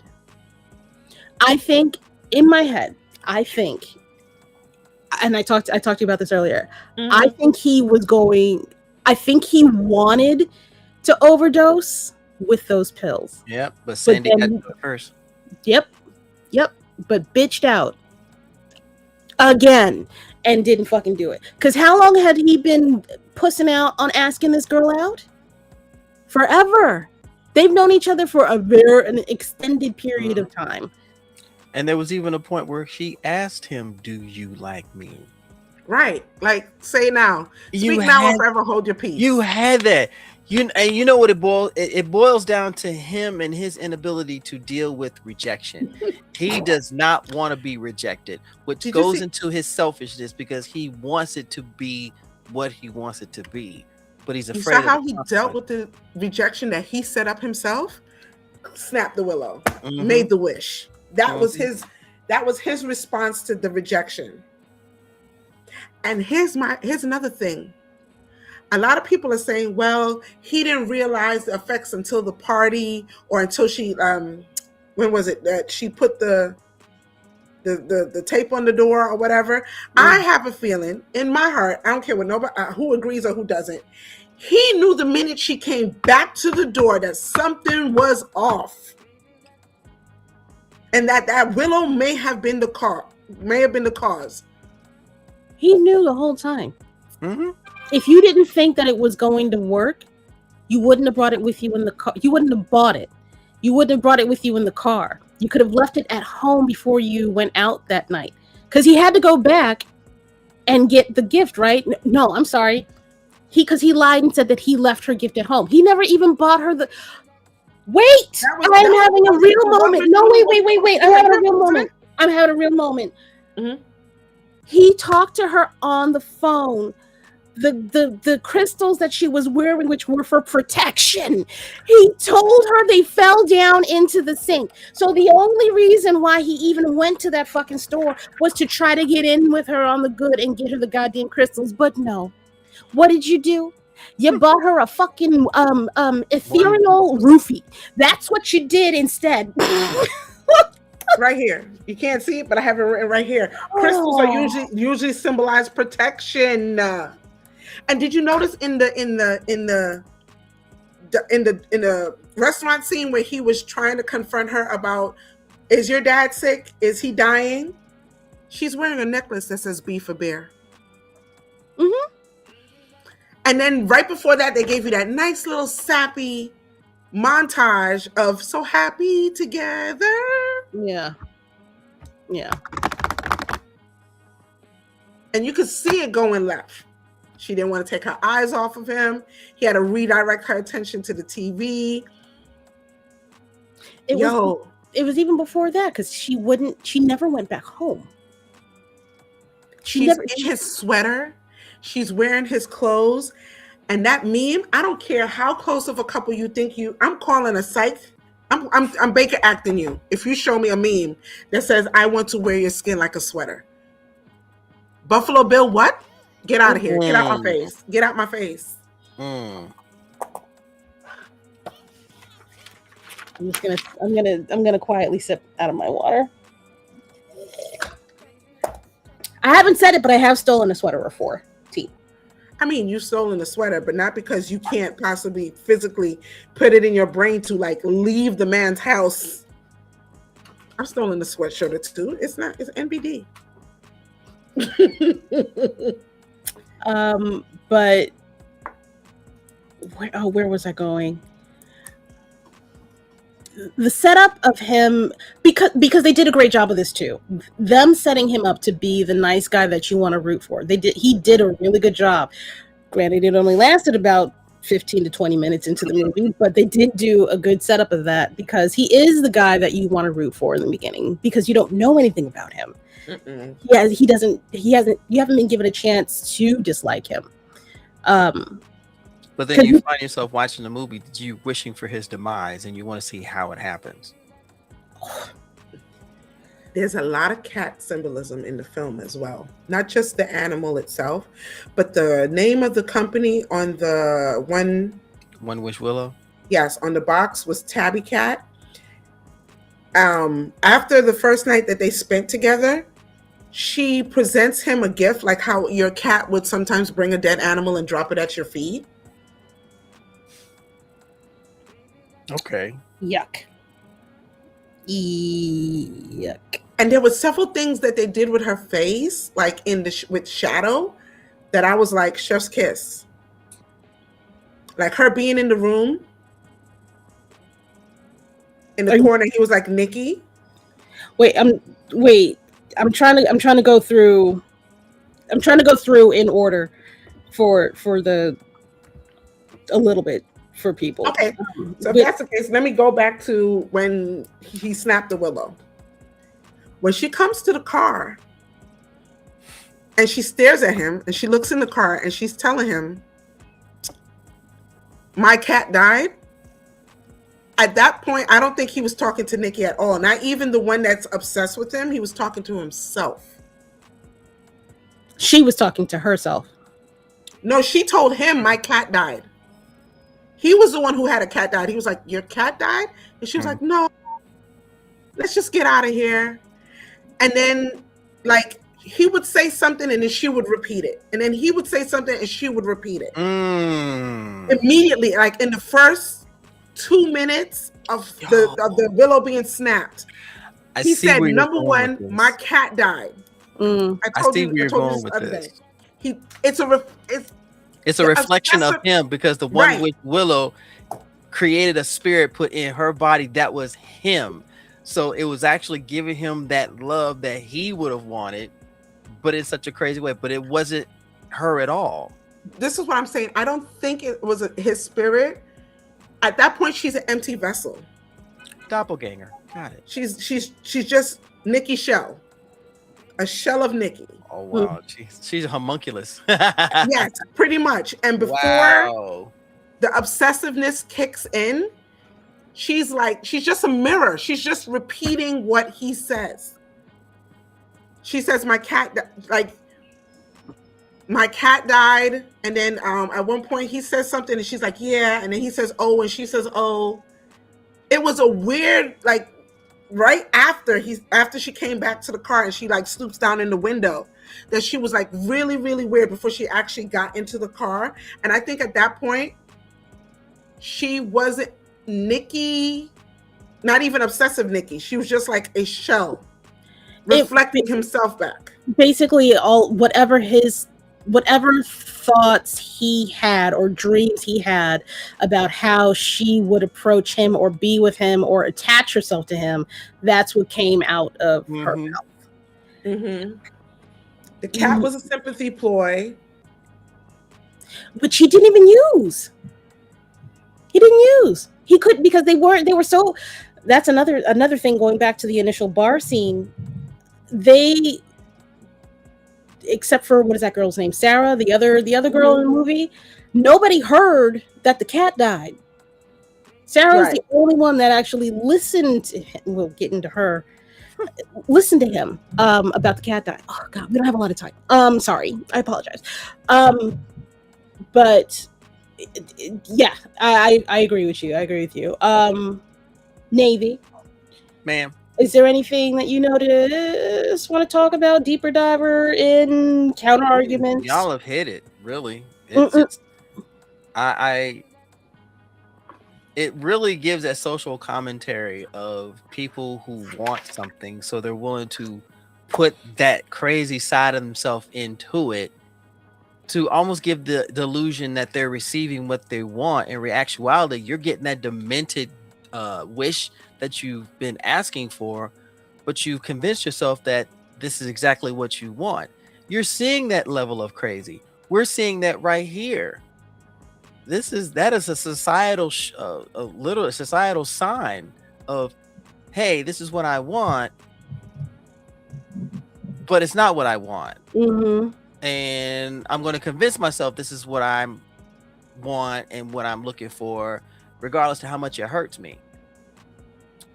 I think in my head, and I talked to you about this earlier. I think he wanted to overdose with those pills. Yep, but Sandy got to do it first. Yep, but bitched out again and didn't fucking do it. Because how long had he been pussing out on asking this girl out? Forever. They've known each other for an extended period of time. And there was even a point where she asked him, "Do you like me?" Right. Like, say now. Speak now or forever hold your peace. You had that. And you know what it boils down to him and his inability to deal with rejection. He does not want to be rejected, which goes into his selfishness because he wants it to be what he wants it to be. But he's afraid of how he dealt with the rejection that he set up himself. Snapped the willow. Made the wish. That was his response to the rejection. And here's another thing. A lot of people are saying, well, he didn't realize the effects until the party or until she when was it that she put the tape on the door or whatever. I have a feeling in my heart, I don't care what nobody who agrees or who doesn't. He knew the minute she came back to the door that something was off. And that willow may have been the cause. He knew the whole time. If you didn't think that it was going to work, you wouldn't have brought it with you in the car. You wouldn't have bought it. You wouldn't have brought it with you in the car. You could have left it at home before you went out that night. Because he had to go back and get the gift, right? No, I'm sorry. Because he lied and said that he left her gift at home. He never even bought her the... Wait! I'm having a real moment. No, wait. I'm having a real moment. He talked to her on the phone. The crystals that she was wearing, which were for protection, he told her they fell down into the sink. So the only reason why he even went to that fucking store was to try to get in with her on the good and get her the goddamn crystals. But no, what did you do? You bought her a fucking ethereal roofie. That's what you did instead. Right here. You can't see it, but I have it written right here. Crystals are usually symbolize protection. And did you notice in the restaurant scene where he was trying to confront her about, is your dad sick? Is he dying? She's wearing a necklace that says B for bear. And then right before that, they gave you that nice little sappy montage of so happy together. Yeah. And you could see it going left. She didn't want to take her eyes off of him. He had to redirect her attention to the TV. It was even before that because she never went back home. She's in his sweater. She's wearing his clothes. And that meme, I don't care how close of a couple you think I'm calling a psych. I'm Baker acting you. If you show me a meme that says, I want to wear your skin like a sweater. Buffalo Bill, what? Get out of here. Get out my face. Get out my face. I'm gonna quietly sip out of my water. I haven't said it, but I have stolen a sweater before. I mean, you've stolen a sweater, but not because you can't possibly physically put it in your brain to like leave the man's house. I've stolen a sweatshirt or two. It's NBD. But where was I going? The setup of him, because they did a great job of this too. Them setting him up to be the nice guy that you want to root for. He did a really good job. Granted, it only lasted about 15 to 20 minutes into the movie, but they did do a good setup of that because he is the guy that you want to root for in the beginning because you don't know anything about him. Yeah, you haven't been given a chance to dislike him. But then you find yourself watching the movie, you wishing for his demise, and you want to see how it happens. There's a lot of cat symbolism in the film as well. Not just the animal itself, but the name of the company on the One Wish Willow. Yes, on the box was Tabby Cat. After the first night that they spent together, she presents him a gift, like how your cat would sometimes bring a dead animal and drop it at your feet. Okay. Yuck. Yuck. And there were several things that they did with her face, like in the with shadow, that I was like, chef's kiss. Like her being in the room, in the corner, he was like, Nikki. Wait. I'm trying to go through. I'm trying to go through in order for a little bit for people. Okay, so if that's the case, let me go back to when he snapped the willow. When she comes to the car and she stares at him and she looks in the car and she's telling him, my cat died. At that point, I don't think he was talking to Nikki at all. Not even the one that's obsessed with him. He was talking to himself. She was talking to herself. No, she told him my cat died. He was the one who had a cat died. He was like, your cat died? And she was like, no, let's just get out of here. And then, like, he would say something and then she would repeat it. And then he would say something and she would repeat it. Immediately, like in the first 2 minutes of the willow being snapped, he said, number one, my cat died. I see where you're going with this. It's a reflection of him, because the one with Willow created a spirit put in her body that was him. So it was actually giving him that love that he would have wanted, but in such a crazy way. But it wasn't her at all. This is what I'm saying. I don't think it was his spirit. At that point, she's an empty vessel. Doppelganger. Got it. She's just Nikki shell. A shell of Nikki. Oh wow, she's a homunculus. Yes, pretty much. And before the obsessiveness kicks in, she's just a mirror. She's just repeating what he says. She says, my cat died. And then at one point he says something and she's like, yeah. And then he says, oh, and she says, oh. It was a weird, like, right after she came back to the car and she like stoops down in the window, that she was like really, really weird before she actually got into the car. And I think at that point, she wasn't Nikki, not even obsessive Nikki. She was just like a shell reflecting himself back. Basically, whatever thoughts he had or dreams he had about how she would approach him or be with him or attach herself to him, that's what came out of her mouth. Mm-hmm. The cat was a sympathy ploy, but she didn't even use. He didn't use. He couldn't, because they were so. That's another thing. Going back to the initial bar scene, they, except for, what is that girl's name? Sarah, the other girl in the movie, nobody heard that the cat died. Sarah was the only one that actually listened to him. We'll get into her. Listen to him about the cat dying. Oh God, we don't have a lot of time. Sorry, I apologize. But yeah, I agree with you. I agree with you. Navy, ma'am. Is there anything that you notice, want to talk about, deeper diver in counter arguments? Y'all have hit it, really. It really gives that social commentary of people who want something, so they're willing to put that crazy side of themselves into it to almost give the delusion that they're receiving what they want. In actuality, you're getting that demented wish that you've been asking for, but you've convinced yourself that this is exactly what you want. You're seeing that level of crazy. We're seeing that right here. That is a societal societal sign of, hey, this is what I want, but it's not what I want. And I'm going to convince myself this is what I want and what I'm looking for, regardless to how much it hurts me.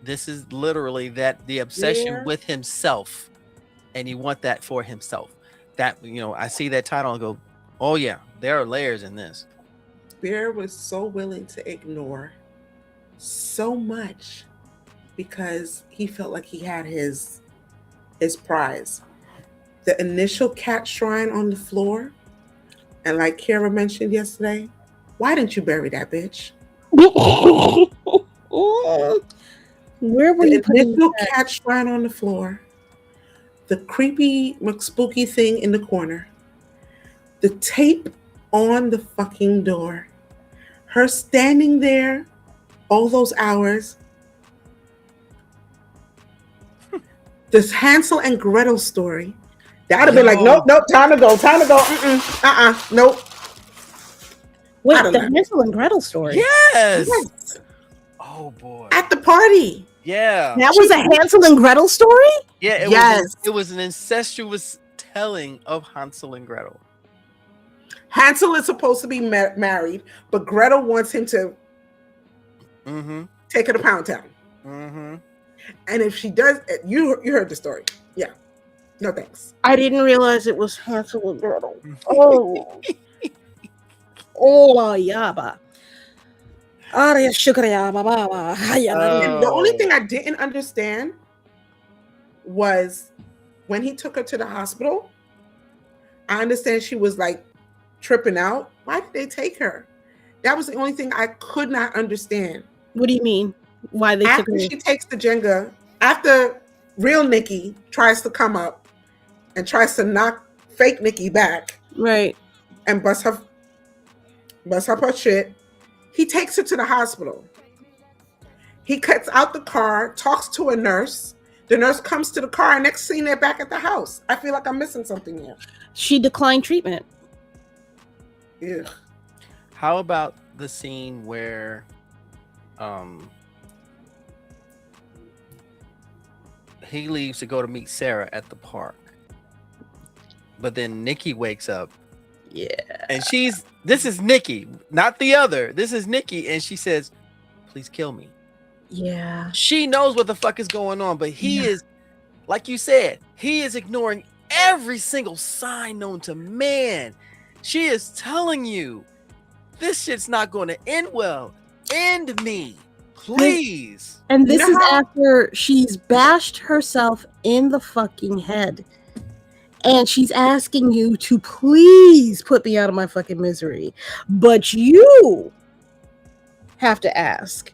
This is literally the obsession with himself, and you want that for himself. That, I see that title and go, oh yeah, there are layers in this. Bear was so willing to ignore so much because he felt like he had his prize. The initial cat shrine on the floor, and like Kara mentioned yesterday, why didn't you bury that bitch? Where were you putting the cat shrine on the floor? The creepy McSpooky thing in the corner. The tape on the fucking door. Her standing there all those hours. This Hansel and Gretel story. That would have been like, nope, time to go. Nope. Wait, the Hansel and Gretel story? Yes. Oh boy. At the party. Yeah. That was a Hansel and Gretel story? Yeah, it was an incestuous telling of Hansel and Gretel. Hansel is supposed to be married, but Gretel wants him to take her to Pound Town. And if she does, you heard the story. Yeah. No thanks. I didn't realize it was Hansel and Gretel. Oh. Oh, yaba. The only thing I didn't understand was when he took her to the hospital. I understand she was like tripping out. Why did they take her? That was the only thing I could not understand. What do you mean? Why they took her? After she takes the Jenga, after real Nikki tries to come up and tries to knock fake Nikki back, right, and bust up her shit, he takes her to the hospital. He cuts out the car, talks to a nurse. The nurse comes to the car, and next scene they're back at the house. I feel like I'm missing something here. She declined treatment. Yeah. How about the scene where he leaves to go to meet Sarah at the park, but then Nikki wakes up? Yeah. And this is Nikki, not the other. This is Nikki, and she says, "Please kill me." Yeah. She knows what the fuck is going on, but he is, like you said, he is ignoring every single sign known to man. She is telling you, this shit's not going to end well. End me, please. And this is after she's bashed herself in the fucking head. And she's asking you to please put me out of my fucking misery. But you have to ask,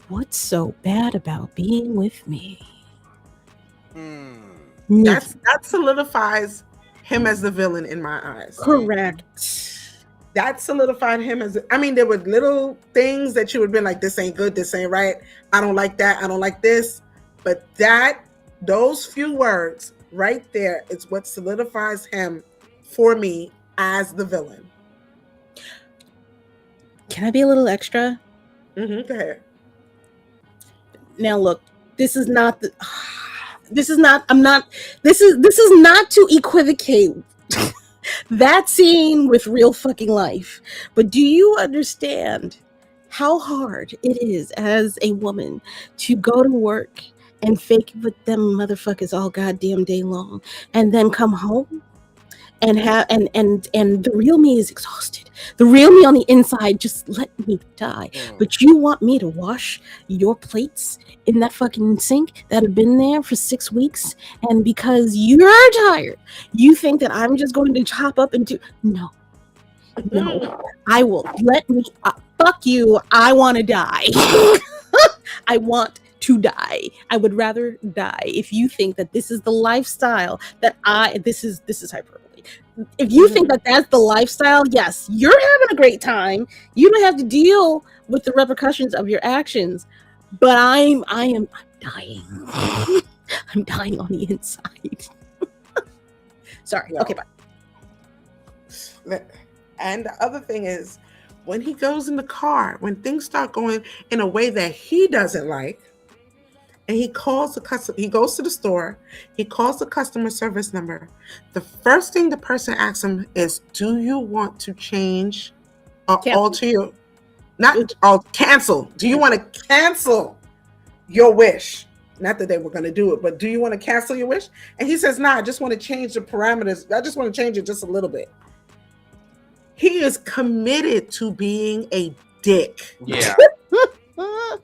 what's so bad about being with me? That solidifies him as the villain in my eyes. Correct. That solidified him as, I mean, there were little things that you would have been like, this ain't good, this ain't right, I don't like that, I don't like this. But those few words right there is what solidifies him for me as the villain. Can I be a little extra? Go ahead. Now look, this is not to equivocate that scene with real fucking life. But do you understand how hard it is as a woman to go to work and fake with them motherfuckers all goddamn day long, and then come home and have and the real me is exhausted. The real me on the inside just let me die. But you want me to wash your plates in that fucking sink that have been there for 6 weeks, and because you're tired, you think that I'm just going to chop up and do? No. I will let me. Fuck you. I want to die. I want to die. I would rather die. If you think that this is the lifestyle that this is hyperbole. If you think that that's the lifestyle, yes, you're having a great time. You don't have to deal with the repercussions of your actions. But I am dying. I'm dying on the inside. Sorry. No. Okay, bye. And the other thing is, when he goes in the car, when things start going in a way that he doesn't like, and he goes to the store, he calls the customer service number. The first thing the person asks him is, do you want to change or alter your, cancel. Do you want to cancel your wish? Not that they were going to do it, but do you want to cancel your wish? And he says, nah, I just want to change the parameters. I just want to change it just a little bit. He is committed to being a dick. Yeah.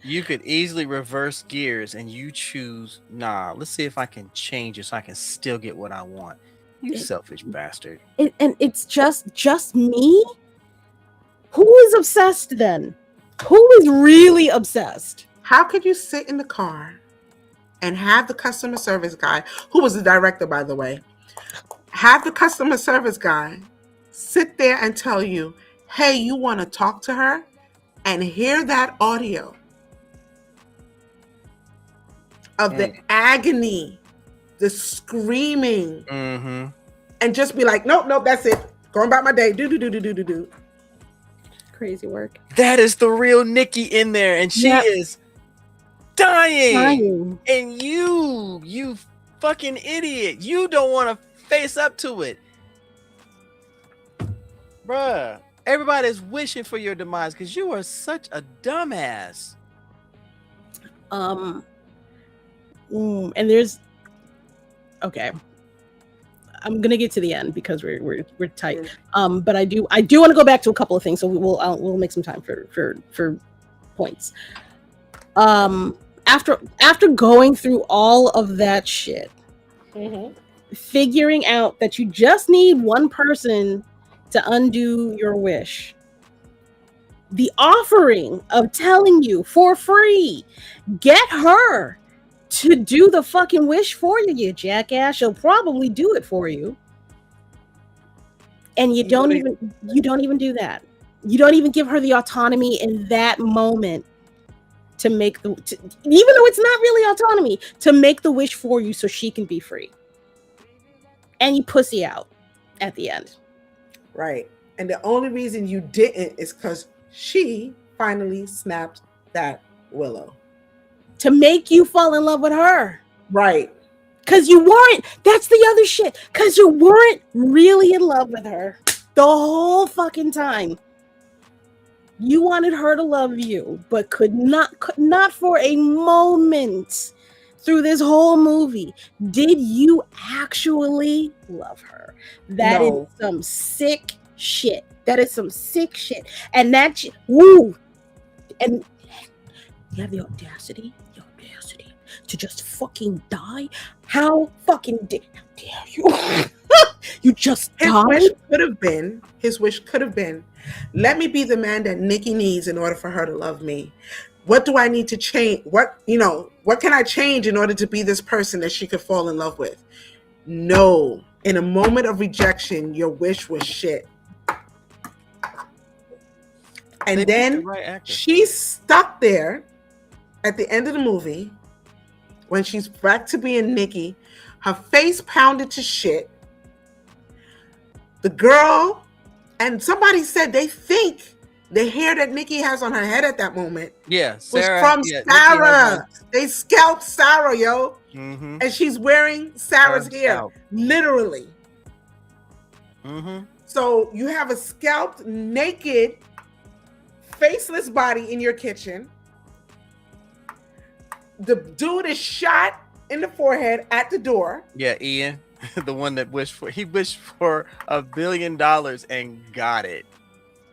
You could easily reverse gears and you choose, nah, let's see if I can change it so I can still get what I want. You selfish bastard. And it's just me? Who is obsessed then? Who is really obsessed? How could you sit in the car and have the customer service guy, who was the director, by the way, have the customer service guy sit there and tell you, hey, you want to talk to her, and hear that audio of the agony, the screaming, and just be like, nope, that's it. Going about my day. Do. Crazy work. That is the real Nikki in there, and she is dying. And you fucking idiot, you don't want to face up to it. Bruh, everybody's wishing for your demise because you are such a dumbass. And there's okay. I'm gonna get to the end because we're tight. But I do want to go back to a couple of things, so we'll make some time for points. After going through all of that shit, figuring out that you just need one person to undo your wish, the offering of telling you for free, get her to do the fucking wish for you, you jackass. She'll probably do it for you. And you don't even do that. You don't even give her the autonomy in that moment to make even though it's not really autonomy, to make the wish for you so she can be free. And you pussy out at the end. Right. And the only reason you didn't is because she finally snapped that willow. To make you fall in love with her. Right. Because you weren't. That's the other shit. Because you weren't really in love with her the whole fucking time. You wanted her to love you, but could not for a moment through this whole movie did you actually love her. That is some sick shit. And that woo. And you have the audacity to just fucking die? How fucking dare you? You just died? His wish could have been, let me be the man that Nikki needs in order for her to love me. What do I need to change? What can I change in order to be this person that she could fall in love with? No. In a moment of rejection, your wish was shit. And then she's stuck there at the end of the movie when she's back to being Nikki, her face pounded to shit. The girl, and somebody said they think the hair that Nikki has on her head at that moment was from Sarah. They scalped Sarah, yo. And she's wearing Sarah's hair, literally. So you have a scalped, naked, faceless body in your kitchen. The dude is shot in the forehead at the door. Yeah, Ian, the one that wished for $1 billion and got it.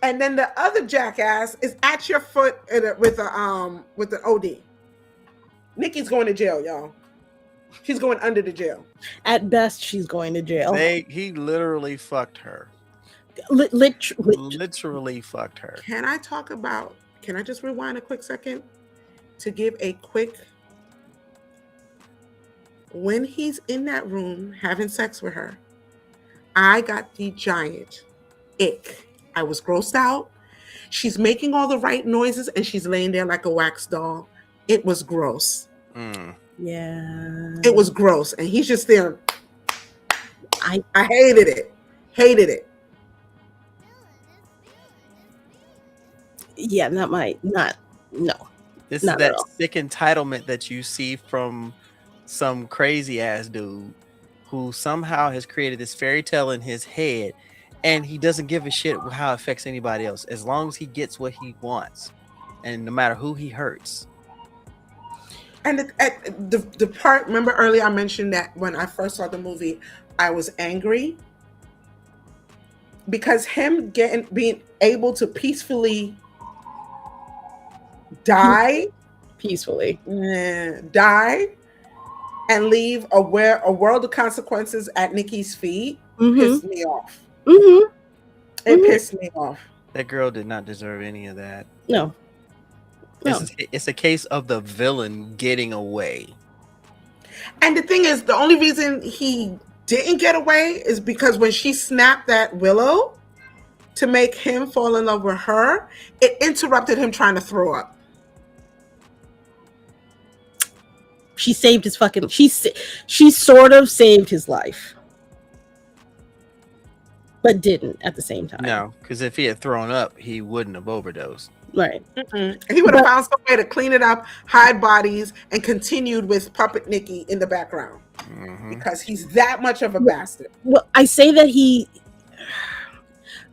And then the other jackass is at your foot with an OD. Nikki's going to jail, y'all. She's going under the jail. At best, she's going to jail. He literally fucked her. Literally fucked her. Can I just rewind a quick second to give a quick, when he's in that room having sex with her, I got the giant ick. I was grossed out. She's making all the right noises and she's laying there like a wax doll. It was gross. Yeah. It was gross. And he's just there. I hated it. Hated it. Yeah, no. This is that sick entitlement that you see from some crazy ass dude who somehow has created this fairy tale in his head, and he doesn't give a shit how it affects anybody else as long as he gets what he wants, and no matter who he hurts. And the part, remember earlier I mentioned that when I first saw the movie, I was angry because him being able to peacefully die peacefully, die, and leave a world of consequences at Nikki's feet pissed me off. It pissed me off. That girl did not deserve any of that. No. It's a case of the villain getting away. And the thing is, the only reason he didn't get away is because when she snapped that willow to make him fall in love with her, it interrupted him trying to throw up. She saved his fucking. She sort of saved his life, but didn't at the same time. No, because if he had thrown up, he wouldn't have overdosed. Right. He would have found some way to clean it up, hide bodies, and continued with Puppet Nikki in the background because he's that much of a bastard. Well, I say that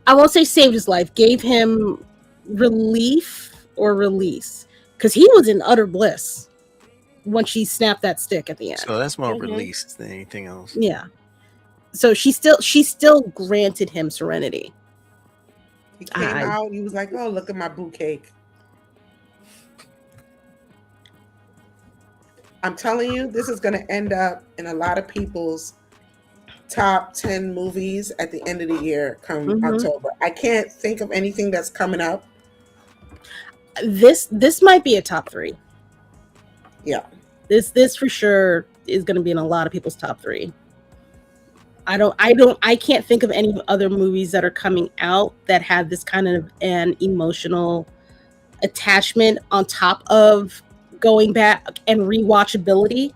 I won't say saved his life, gave him relief or release because he was in utter bliss when she snapped that stick at the end. So that's more release than anything else. Yeah. So she still granted him serenity. He came out, he was like, oh, look at my boo cake. I'm telling you, this is going to end up in a lot of people's top 10 movies at the end of the year come October. I can't think of anything that's coming up. This might be a top 3. Yeah. This for sure is going to be in a lot of people's top 3. I can't think of any other movies that are coming out that have this kind of an emotional attachment on top of going back and rewatchability.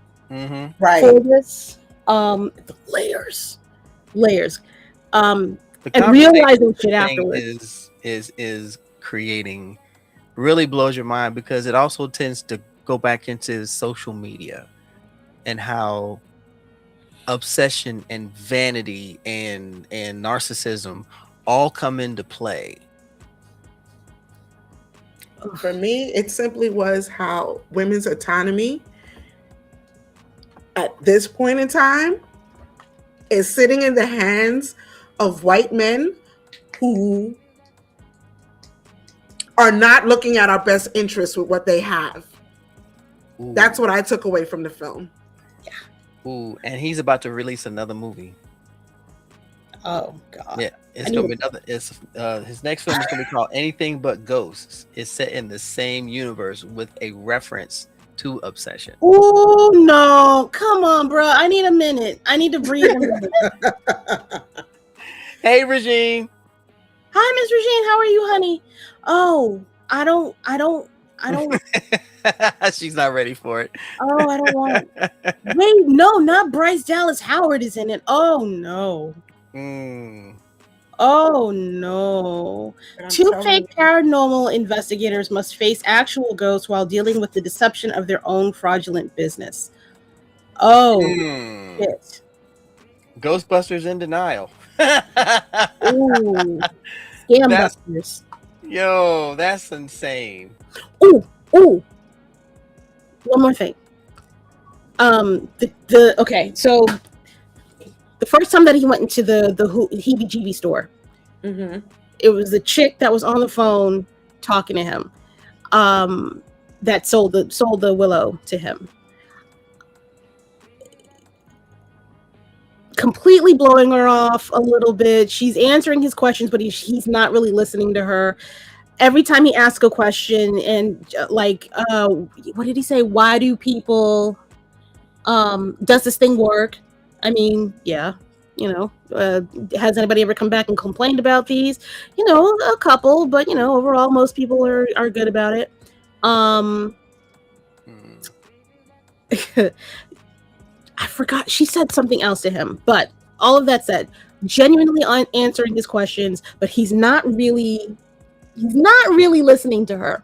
Right. For this, the layers, and The realizing shit afterwards is creating really blows your mind because it also tends to go back into social media and how obsession and vanity and narcissism all come into play. For me, it simply was how women's autonomy at this point in time is sitting in the hands of white men who are not looking at our best interests with what they have. Ooh. That's what I took away from the film. Ooh, and he's about to release another movie. Oh God! Yeah, it's gonna be another. It's his next film is gonna be called Anything But Ghosts. It's set in the same universe with a reference to obsession. Oh no! Come on, bro. I need a minute. I need to breathe. A minute. Hey, Regine. Hi, Miss Regine. How are you, honey? Oh, I don't. She's not ready for it. Oh, I don't want. Wait, no, not Bryce Dallas Howard is in it. Oh no. Oh no. 2 fake paranormal investigators must face actual ghosts while dealing with the deception of their own fraudulent business. Oh shit. Ghostbusters in denial. Ooh. Scambusters. Yo, that's insane. Ooh. One more thing. Okay, so the first time that he went into the heebie-jeebie store, it was the chick that was on the phone talking to him, that sold the willow to him. Completely blowing her off a little bit. She's answering his questions, but he's not really listening to her. Every time he asks a question and what did he say? Why do people, does this thing work? I mean, yeah, has anybody ever come back and complained about these? A couple, but overall, most people are good about it. I forgot. She said something else to him, but all of that said, genuinely answering his questions, but he's not really listening to her.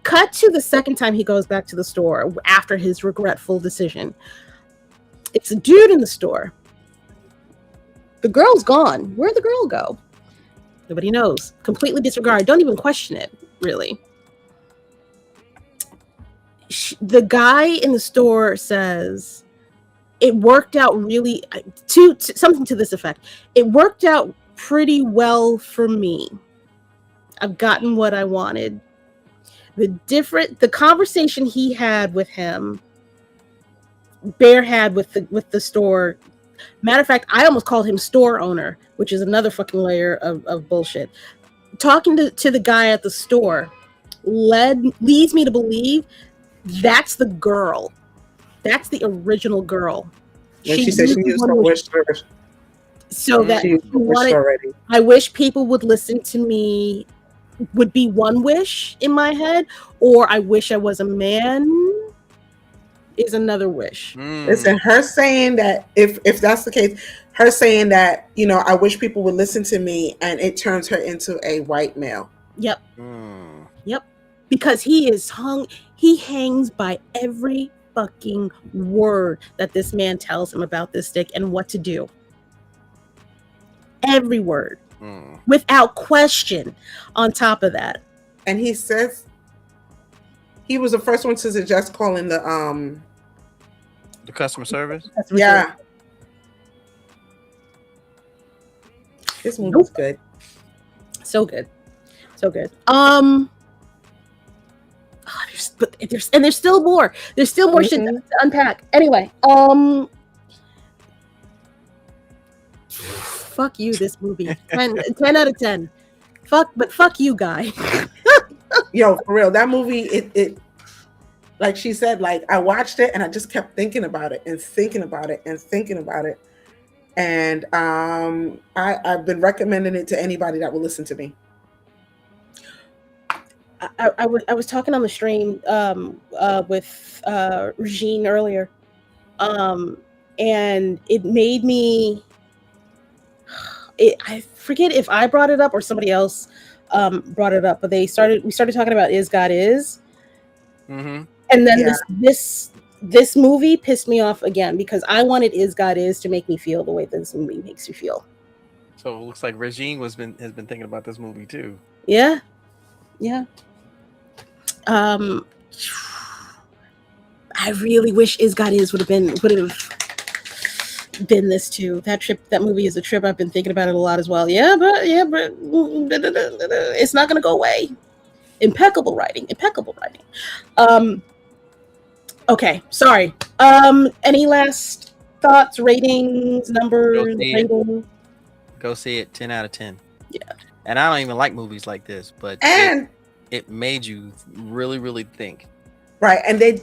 Cut to the second time he goes back to the store after his regretful decision. It's a dude in the store. The girl's gone. Where'd the girl go? Nobody knows. Completely disregard. Don't even question it, really. The guy in the store says, it worked out really, something to this effect. It worked out pretty well for me. I've gotten what I wanted. the conversation he had with him, Bear had with the store. Matter of fact, I almost called him store owner, which is another fucking layer of bullshit. Talking to the guy at the store leads me to believe that's the girl. That's the original girl. She said she used the wish first. So that already. I wish people would listen to me would be one wish in my head, or I wish I was a man is another wish. Listen, her saying that if that's the case, her saying that, you know, I wish people would listen to me, and it turns her into a white male. Yep. Yep. Because he hangs by every fucking word that this man tells him about this stick and what to do. Every word. Without question on top of that. And he says he was the first one to suggest calling the customer service. Yeah. This movie's good. So good. So good. There's still more. There's still more shit to unpack. Anyway, fuck you, this movie. 10 out of 10. Fuck you, guy. Yo, for real, that movie, it like she said, like I watched it and I just kept thinking about it and thinking about it and thinking about it. And I've been recommending it to anybody that will listen to me. I was talking on the stream with Regine earlier, and it made me. I forget if I brought it up or somebody else brought it up, but we started talking about Is God Is, and then this movie pissed me off again because I wanted Is God Is to make me feel the way this movie makes you feel. So it looks like Regine has been thinking about this movie too. Yeah. I really wish Is God Is would have been this too. That movie is a trip. I've been thinking about it a lot as well. Yeah, but it's not gonna go away. Impeccable writing. Okay, sorry. Any last thoughts, ratings, numbers, rating? Go see it. 10 out of 10. Yeah. And I don't even like movies like this, but it made you really, really think. Right, and they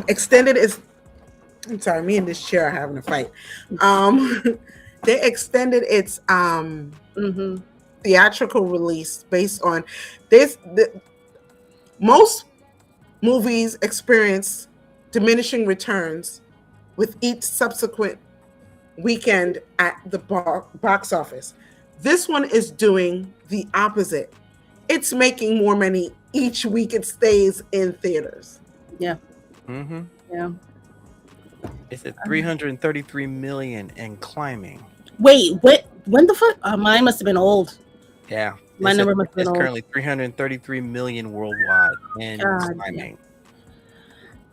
extended its. I'm sorry, me and this chair are having a fight. They extended its theatrical release based on this. Most movies experience diminishing returns with each subsequent weekend at the box office. This one is doing the opposite. It's making more money each week it stays in theaters. Yeah. Yeah. It's at 333 million and climbing. Wait, what? When the fuck? Mine must have been old. Yeah. My number must have been old. It's currently 333 million worldwide and climbing.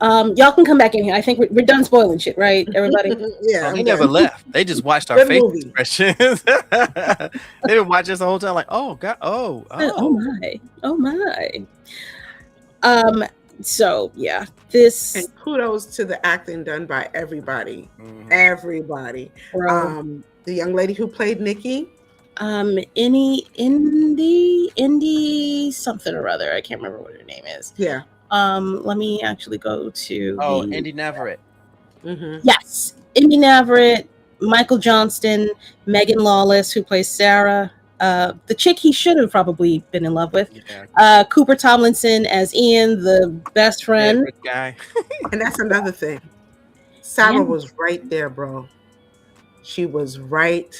Y'all can come back in here. I think we're done spoiling shit, right, everybody? Yeah. They never left. They just watched our face expressions. They didn't watch us the whole time. Like, oh god, oh my. So yeah, this and kudos to the acting done by everybody. Everybody. The young lady who played Nikki. Indy something or other. I can't remember what her name is. Yeah. Let me actually go to Indy Navarrete. Yes, Indy Navarrete, Michael Johnston, Megan Lawless, who plays Sarah, the chick he should have probably been in love with, Cooper Tomlinson as Ian, the best friend guy. And that's another thing. Sarah was right there, bro. She was right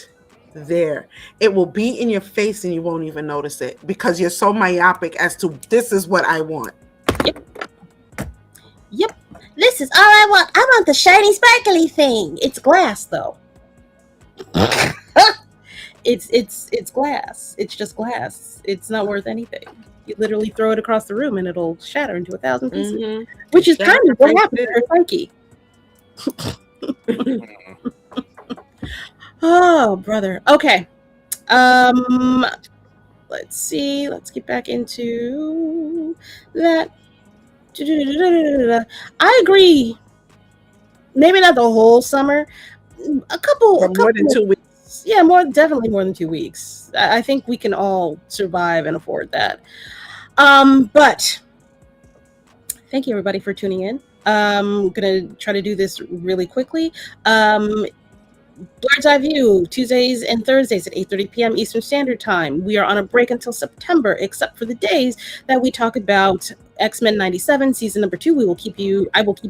there. It will be in your face and you won't even notice it because you're so myopic as to this is what I want. Yep. This is all I want. I want the shiny sparkly thing. It's glass though. It's glass. It's just glass. It's not worth anything. You literally throw it across the room and it'll shatter into 1,000 pieces. Which is kind of what happened to her Frankie. Oh, brother. Okay. Let's see. Let's get back into that. I agree. Maybe not the whole summer. A couple more than 2 weeks. Yeah, definitely more than 2 weeks. I think we can all survive and afford that. But thank you everybody for tuning in. I'm gonna try to do this really quickly. Blerds Eye View, Tuesdays and Thursdays at 8:30 p.m. Eastern Standard Time. We are on a break until September, except for the days that we talk about X-Men 97 season number 2. I will keep you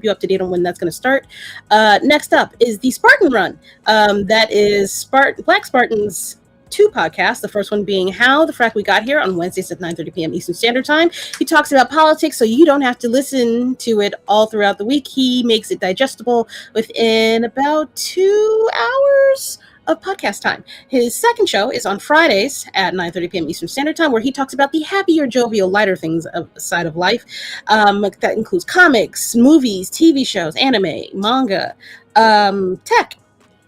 up to date on when that's going to start. Next up is the Spartan Run. That is Black Spartans 2 podcasts. The first one being How the Frack We Got Here on Wednesdays at 9:30 p.m. Eastern Standard Time. He talks about politics, so you don't have to listen to it all throughout the week. He makes it digestible within about 2 hours of podcast time. His second show is on Fridays at 9:30 p.m. Eastern Standard Time, where he talks about the happier, jovial, lighter things side of life. That includes comics, movies, TV shows, anime, manga, tech,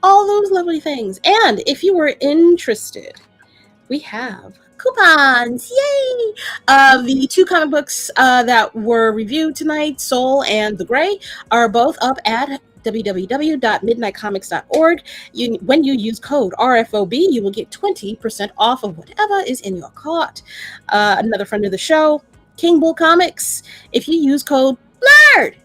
all those lovely things. And if you were interested, we have coupons. Yay! The 2 comic books that were reviewed tonight, Soul and The Gray, are both up at www.midnightcomics.org. When you use code RFOB, you will get 20% off of whatever is in your cart. Another friend of the show, King Bull Comics. If you use code BLERD,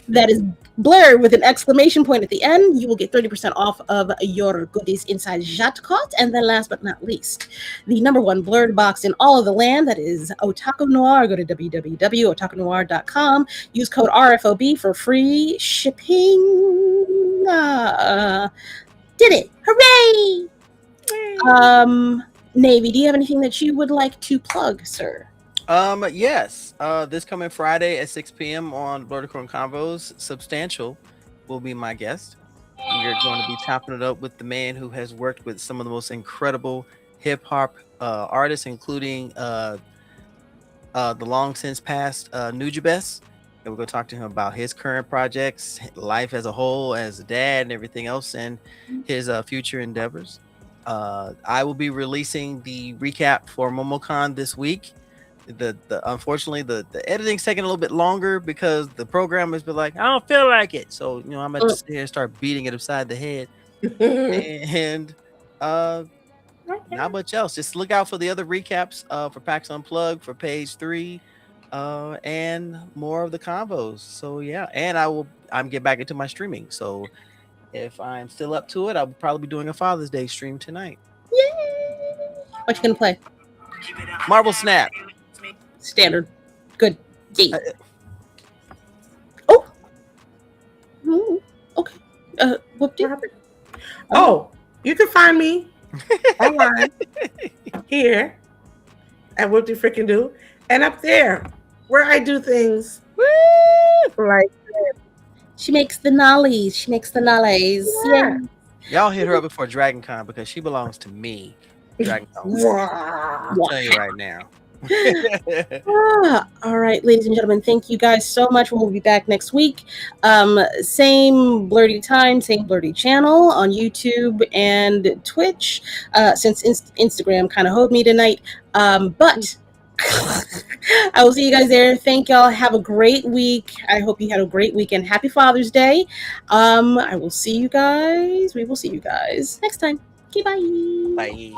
that is Blerd with an exclamation point at the end, you will get 30% off of your goodies inside that cart. And then last but not least, the number 1 Blerd box in all of the land, that is Otaku Noir. Go to www.otakunoir.com. Use code RFOB for free shipping. Did it! Hooray! Navy, do you have anything that you would like to plug, sir? Yes. This coming Friday at 6 p.m. on Blurticorn Convos, Substantial will be my guest. We're going to be chopping it up with the man who has worked with some of the most incredible hip hop artists, including the long since passed Nujabes. And we're going to talk to him about his current projects, life as a whole, as a dad, and everything else, and his future endeavors. I will be releasing the recap for MomoCon this week. Unfortunately the editing's taking a little bit longer because the program has been like, I don't feel like it, so I'm gonna just sit here and start beating it upside the head. And not much else. Just look out for the other recaps for PAX Unplugged, for Page 3, and more of the combos. So yeah, and I'm getting back into my streaming, so if I'm still up to it, I'll probably be doing a Father's Day stream tonight. Yay! What you gonna play? Marvel Snap. Standard. Good. Yeah. Okay. What did? Oh, you can find me online here at What Do Frickin' Do, and up there where I do things. Woo! Like she makes the nollies. She makes the nollies. Yeah. Y'all hit her up before Dragon Con because she belongs to me. Dragon Con. I'll tell you right now. All right, ladies and gentlemen, thank you guys so much. We'll be back next week. Same blerdy time, same blerdy channel on YouTube and Twitch, since Instagram kind of hoed me tonight. But I will see you guys there. Thank y'all. Have a great week. I hope you had a great weekend. Happy Father's Day. I will see you guys. We will see you guys next time. Okay, bye. Bye.